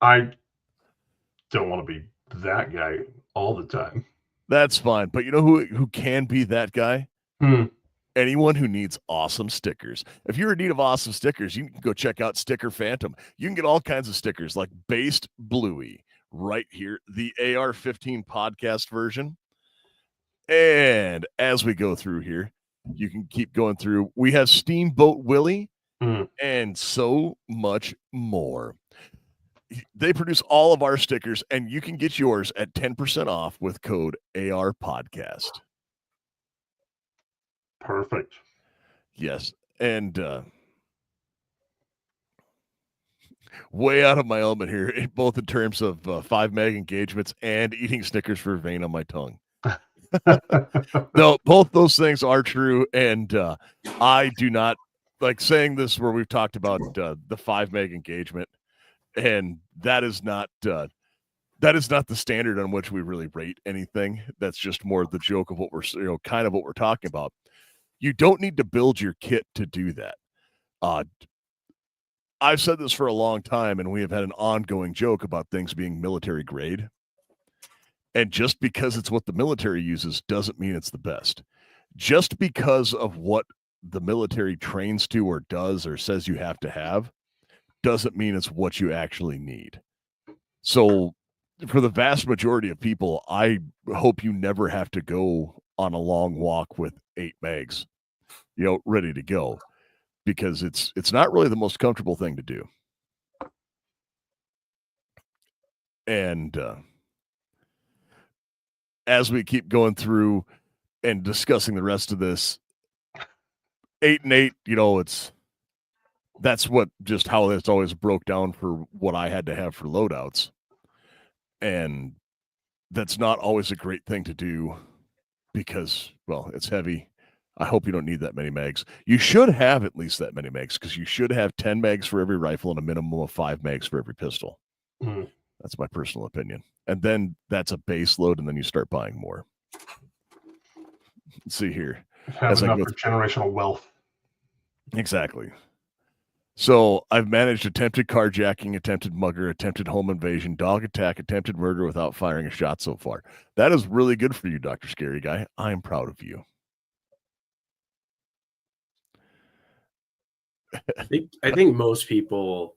I don't want to be that guy all the time. That's fine. But you know who can be that guy? Anyone who needs awesome stickers. If you're in need of awesome stickers, you can go check out Sticker Phantom. You can get all kinds of stickers like Based Bluey right here, the AR-15 podcast version. And as we go through here, you can keep going through. We have Steamboat Willie and so much more. They produce all of our stickers, and you can get yours at 10% off with code AR Podcast. Perfect. Yes. And way out of my element here, both in terms of 5 meg engagements and eating Snickers for a vein on my tongue. No, both those things are true. And I do not like saying this where we've talked about the 5 meg engagement. And that is not the standard on which we really rate anything. That's just more the joke of what we're, kind of what we're talking about. You don't need to build your kit to do that. I've said this for a long time, and we have had an ongoing joke about things being military grade. And just because it's what the military uses doesn't mean it's the best. Just because of what the military trains to or does or says you have to have doesn't mean it's what you actually need. So for the vast majority of people, I hope you never have to go on a long walk with 8 megs, ready to go, because it's not really the most comfortable thing to do. And as we keep going through and discussing the rest of this, 8 and 8, that's what just how it's always broke down for what I had to have for loadouts. And that's not always a great thing to do because, well, it's heavy. I hope you don't need that many megs. You should have at least that many megs because you should have 10 megs for every rifle and a minimum of 5 megs for every pistol. That's my personal opinion. And then that's a base load, and then you start buying more. Let's see here. Have enough for generational wealth. Exactly. So I've managed attempted carjacking, attempted mugger, attempted home invasion, dog attack, attempted murder without firing a shot so far. That is really good for you, Dr. Scary Guy. I am proud of you. I think most people,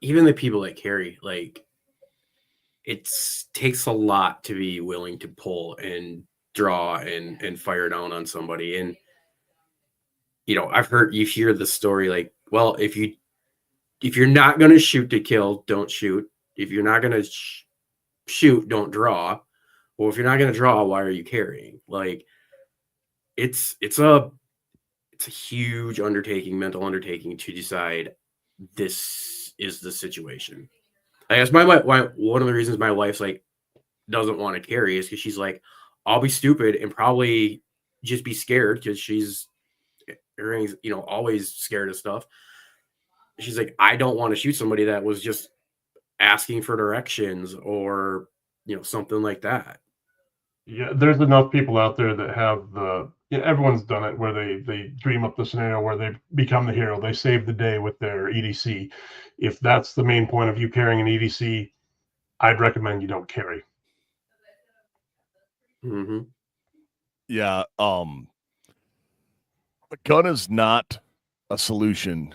even the people that carry, like, it takes a lot to be willing to pull and draw and fire down on somebody. And, I've heard, you hear the story like, well, if you're not going to shoot to kill, don't shoot. If you're not going to shoot, don't draw. Or if you're not going to draw, why are you carrying? Like, it's a huge undertaking, mental undertaking to decide this is the situation. I guess one of the reasons my wife's like doesn't want to carry is because she's like, I'll be stupid and probably just be scared because she's always scared of stuff. She's like, I don't want to shoot somebody that was just asking for directions or something like that. Yeah, there's enough people out there that have everyone's done it where they dream up the scenario where they become the hero. They save the day with their EDC. If that's the main point of you carrying an EDC, I'd recommend you don't carry. Mm-hmm. Yeah. A gun is not a solution,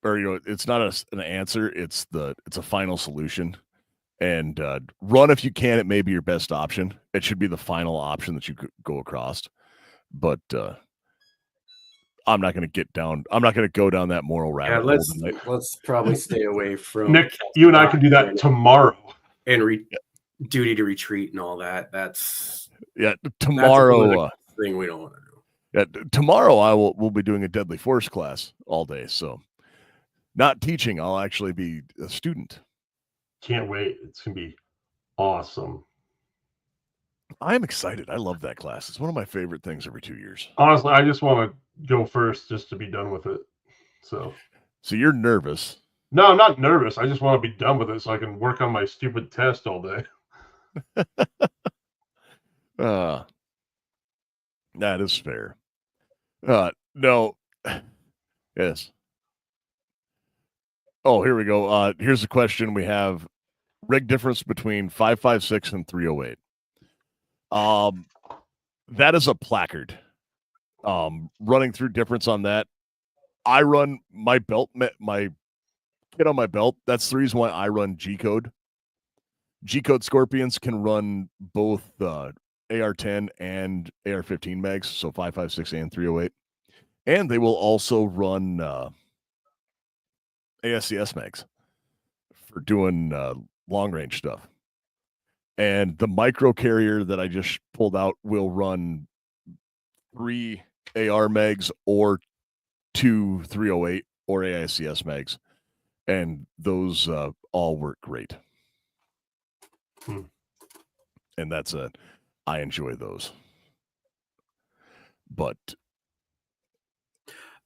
or it's not an answer. It's a final solution. And run if you can. It may be your best option. It should be the final option that you could go across. But I'm not going to go down that moral rabbit hole tonight. Let's probably stay away from Nick. You and I can do that tomorrow. And duty to retreat and all that. That's tomorrow. Thing we don't want to do. Yeah, tomorrow we'll be doing a deadly force class all day. So, not teaching. I'll actually be a student. Can't wait. It's going to be awesome. I'm excited. I love that class. It's one of my favorite things every 2 years. Honestly, I just want to go first just to be done with it. So you're nervous. No, I'm not nervous. I just want to be done with it so I can work on my stupid test all day. That is fair. No. Yes. Oh, here we go. Here's a question we have. Rig difference between 5.56 and 308. That is a placard. running through difference on that. I run my belt, my kit on my belt. That's the reason why I run G-Code. G-Code Scorpions can run both AR-10 and AR-15 mags, so 5.56 and 308. And they will also run ASCS mags for doing long-range stuff. And the micro carrier that I just pulled out will run 3 AR mags or 2 308 or AICS mags. And those all work great. And that's I enjoy those. But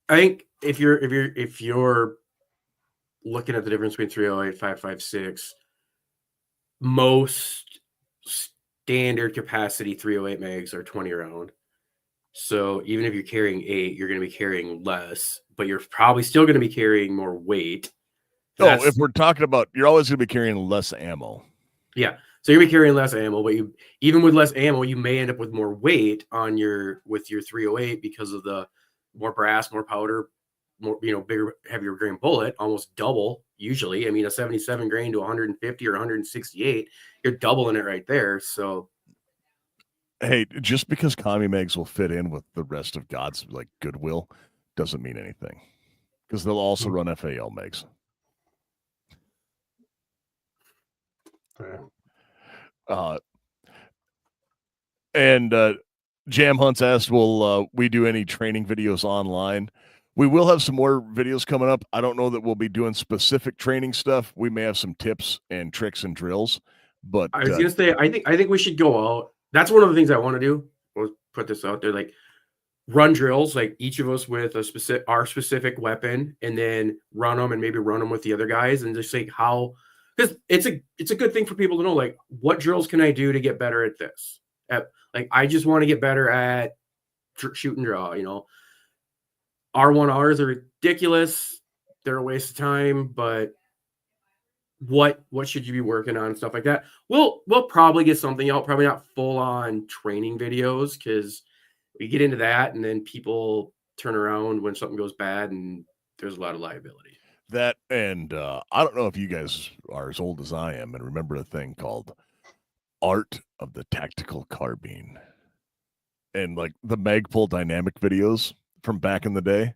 I think if you're looking at the difference between 308, 5.56, most standard capacity 308 mags are 20 round. So even if you're carrying 8, you're going to be carrying less, but you're probably still going to be carrying more weight. If we're talking about, you're always going to be carrying less ammo. Yeah. So you're going to be carrying less ammo, but even with less ammo, you may end up with more weight on your 308 because of the more brass, more powder, more, bigger, heavier grain bullet, almost double usually. I mean, a 77 grain to 150 or 168, you're doubling it right there. So, hey, just because commie mags will fit in with the rest of God's like goodwill doesn't mean anything, because they'll also run FAL mags. And Jam Hunts asked, will we do any training videos online? We will have some more videos coming up. I don't know that we'll be doing specific training stuff. We may have some tips and tricks and drills. But I was gonna say, I think we should go out. That's one of the things I want to do. We'll put this out there, like run drills, like each of us with our specific weapon, and then run them, and maybe run them with the other guys, and just like how, because it's a good thing for people to know, like, what drills can I do to get better at this? Like, I just want to get better at shoot and draw. R1Rs are ridiculous; they're a waste of time. But what should you be working on and stuff like that? We'll probably get something out, probably not full on training videos, because we get into that and then people turn around when something goes bad and there's a lot of liability. That, and I don't know if you guys are as old as I am and remember a thing called Art of the Tactical Carbine, and like the Magpul dynamic videos from back in the day.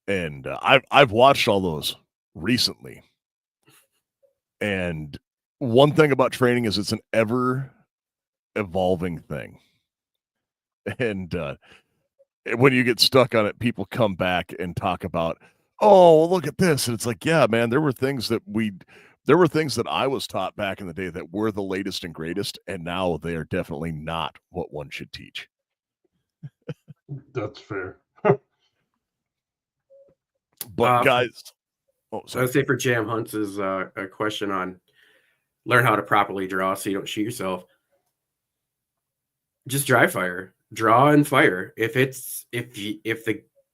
And I've watched all those recently. And one thing about training is it's an ever evolving thing. And when you get stuck on it, people come back and talk about, oh, look at this. And it's like, yeah, man, there were things that I was taught back in the day that were the latest and greatest. And now they are definitely not what one should teach. That's fair. But guys, so I'd say for Jam Hunts is a question on learn how to properly draw so you don't shoot yourself. Just dry fire, draw and fire.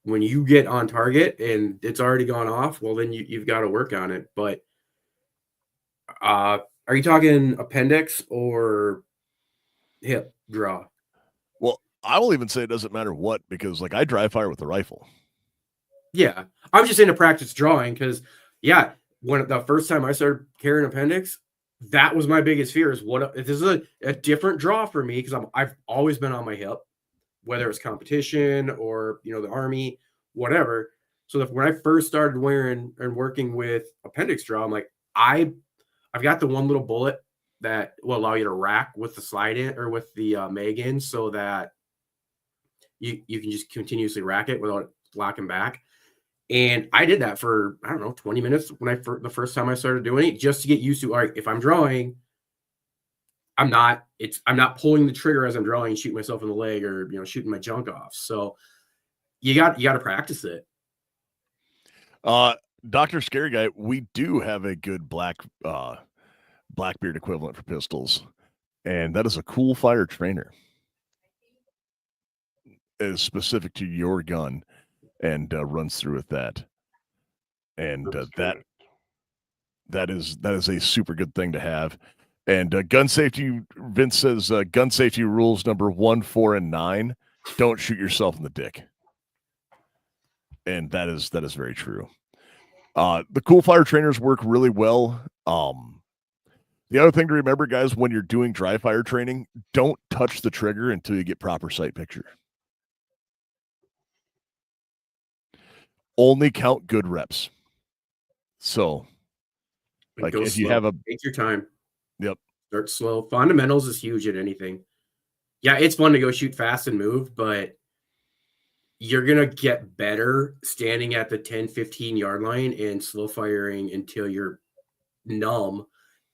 When you get on target and it's already gone off, well, then you've got to work on it. But are you talking appendix or hip draw? Well, I will even say it doesn't matter what, because like I dry fire with the rifle. Yeah, I'm just into practice drawing because, yeah, when the first time I started carrying appendix, that was my biggest fear, is what if this is a different draw for me, because I've always been on my hip, whether it's competition or the Army, whatever. So when I first started wearing and working with appendix draw, I'm like, I've got the one little bullet that will allow you to rack with the slide in or with the mag in, so that you can just continuously rack it without locking back. And I did that for, I don't know, 20 minutes the first time I started doing it, just to get used to, all right, if I'm drawing, I'm not pulling the trigger as I'm drawing and shooting myself in the leg or, shooting my junk off. So you got to practice it. Dr. Scary Guy, we do have a good Blackbeard equivalent for pistols, and that is a Cool Fire trainer. It is specific to your gun and runs through with that. And that is a super good thing to have. And gun safety, Vince says gun safety rules number 1, 4, and 9 don't shoot yourself in the dick. And that is very true. The cool fire trainers work really well. The other thing to remember, guys, when you're doing dry fire training, don't touch the trigger until you get proper sight picture. Only count good reps. So, like Go if you slow. have a take your time. Yep. Start slow. Fundamentals is huge at anything. Yeah, it's fun to go shoot fast and move, but you're going to get better standing at the 10, 15 yard line and slow firing until you're numb,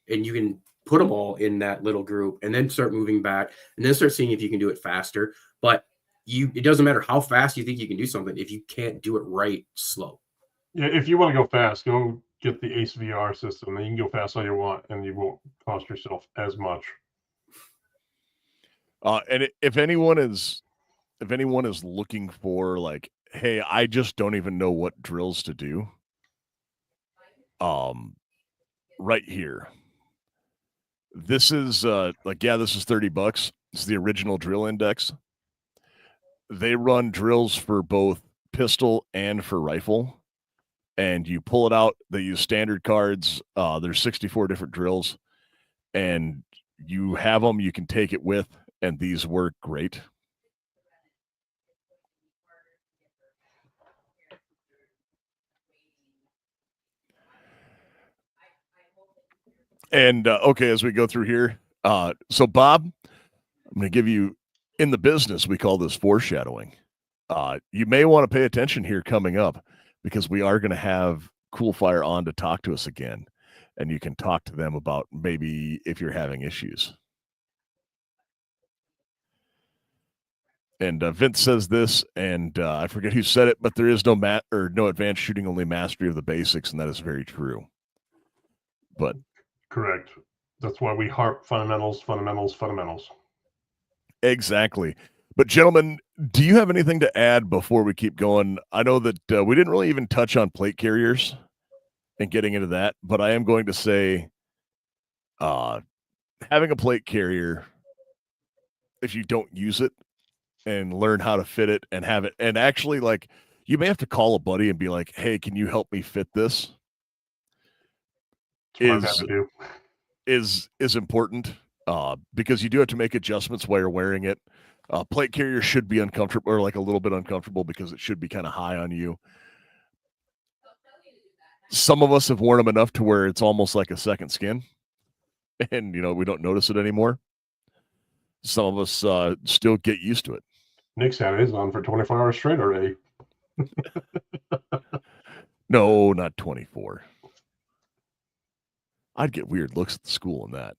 and you can put them all in that little group and then start moving back and then start seeing if you can do it faster. But it doesn't matter how fast you think you can do something. If you can't do it right, slow. Yeah, if you want to go fast, go get the Ace VR system, and you can go fast all you want, and you won't cost yourself as much. And if anyone is looking for like, hey, I just don't even know what drills to do, right here. This is this is $30. This is the original drill index. They run drills for both pistol and for rifle. And you pull it out, they use standard cards. There's 64 different drills. And you have them, you can take it with, and these work great. And okay, as we go through here, so Bob, I'm going to give you, in the business, we call this foreshadowing. You may want to pay attention here coming up, because we are going to have Cool Fire on to talk to us again, and you can talk to them about maybe if you're having issues. And Vince says this, and I forget who said it, but there is no advanced shooting, only mastery of the basics, and that is very true. But correct. That's why we harp fundamentals, fundamentals, fundamentals. Exactly. But gentlemen, do you have anything to add before we keep going? I know that we didn't really even touch on plate carriers and getting into that, but I am going to say having a plate carrier, if you don't use it and learn how to fit it and have it, and actually, like, you may have to call a buddy and be like, hey, can you help me fit this? Is important because you do have to make adjustments while you're wearing it. Plate carrier should be uncomfortable, or like a little bit uncomfortable, because it should be kind of high on you. Some of us have worn them enough to where it's almost like a second skin, and we don't notice it anymore. Some of us still get used to it. Nick's had his on for 24 hours straight already. No, not 24. I'd get weird looks at the school in that.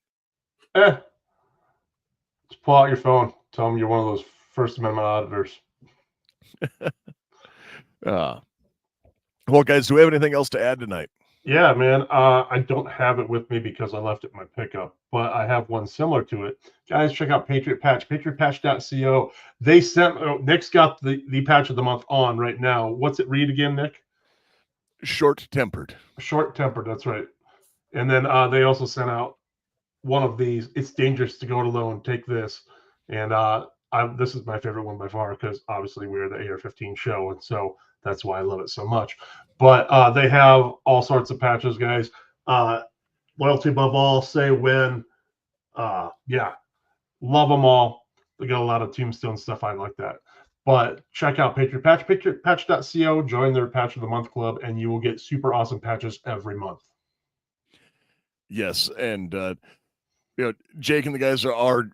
Just pull out your phone. Tell them you're one of those First Amendment auditors. Well, guys, do we have anything else to add tonight? Yeah, man. I don't have it with me because I left it in my pickup, but I have one similar to it. Guys, check out Patriot Patch, patriotpatch.co. They sent, Nick's got the patch of the month on right now. What's it read again, Nick? Short-tempered. Short-tempered, that's right. And then they also sent out one of these. It's dangerous to go it alone. Take this. And this is my favorite one by far, because obviously we're the AR-15 show, and so that's why I love it so much. But they have all sorts of patches, guys. Loyalty above all, say when. Yeah, love them all. They got a lot of tombstone stuff. I like that. But check out Patriot Patch, patriotpatch.co. Join their Patch of the Month club, and you will get super awesome patches every month. Yes, and Jake and the guys are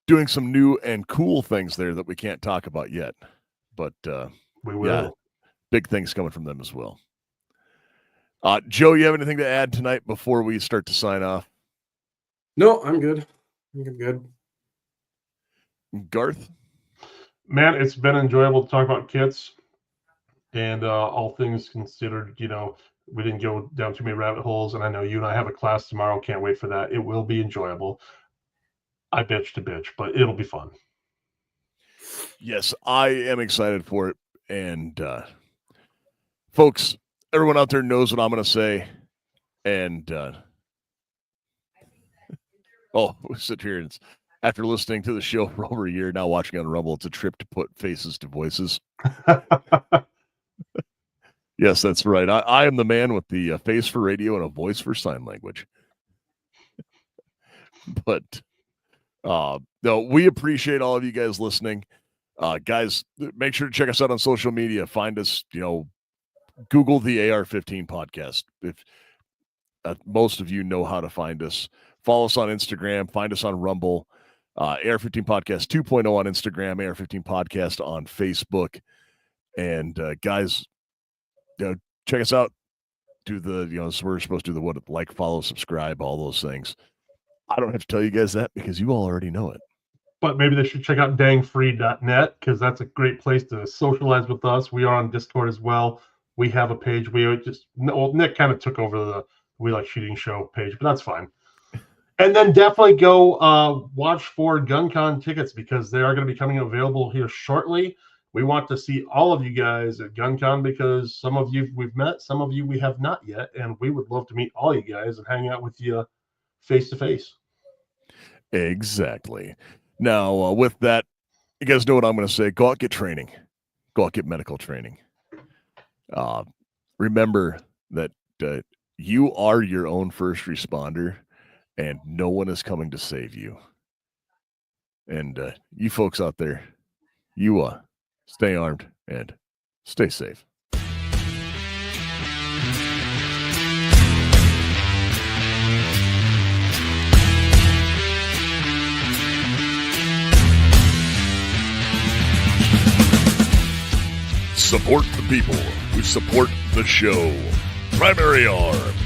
doing some new and cool things there that we can't talk about yet. But we will. Yeah, big things coming from them as well. Joe, you have anything to add tonight before we start to sign off? No, I'm good. I'm good. Garth? Man, it's been enjoyable to talk about kits, and all things considered, we didn't go down too many rabbit holes, and I know you and I have a class tomorrow. Can't wait for that. It will be enjoyable. I bitch to bitch, but it'll be fun. Yes, I am excited for it. And folks, everyone out there knows what I'm going to say. And we'll sit here and after listening to the show for over a year, now watching on Rumble, it's a trip to put faces to voices. Yes, that's right. I am the man with the face for radio and a voice for sign language. But no, we appreciate all of you guys listening. Guys, make sure to check us out on social media. Find us, Google the AR-15 podcast. If most of you know how to find us, follow us on Instagram, find us on Rumble, AR-15 podcast 2.0 on Instagram, AR-15 podcast on Facebook. And guys, check us out. Do the, we're supposed to do the like, follow, subscribe, all those things. I don't have to tell you guys that because you all already know it. But maybe they should check out dangfree.net because that's a great place to socialize with us. We are on Discord as well. We have a page. Nick kind of took over the We Like Shooting Show page, but that's fine. And then definitely go watch for GunCon tickets because they are going to be coming available here shortly. We want to see all of you guys at GunCon because some of you we've met, some of you we have not yet, and we would love to meet all you guys and hang out with you face to face. Exactly. Now, with that, you guys know what I'm going to say. Go out, get training. Go out, get medical training. Remember that you are your own first responder, and no one is coming to save you. And you folks out there, you stay armed and stay safe. Support the people who support the show. Primary Arms.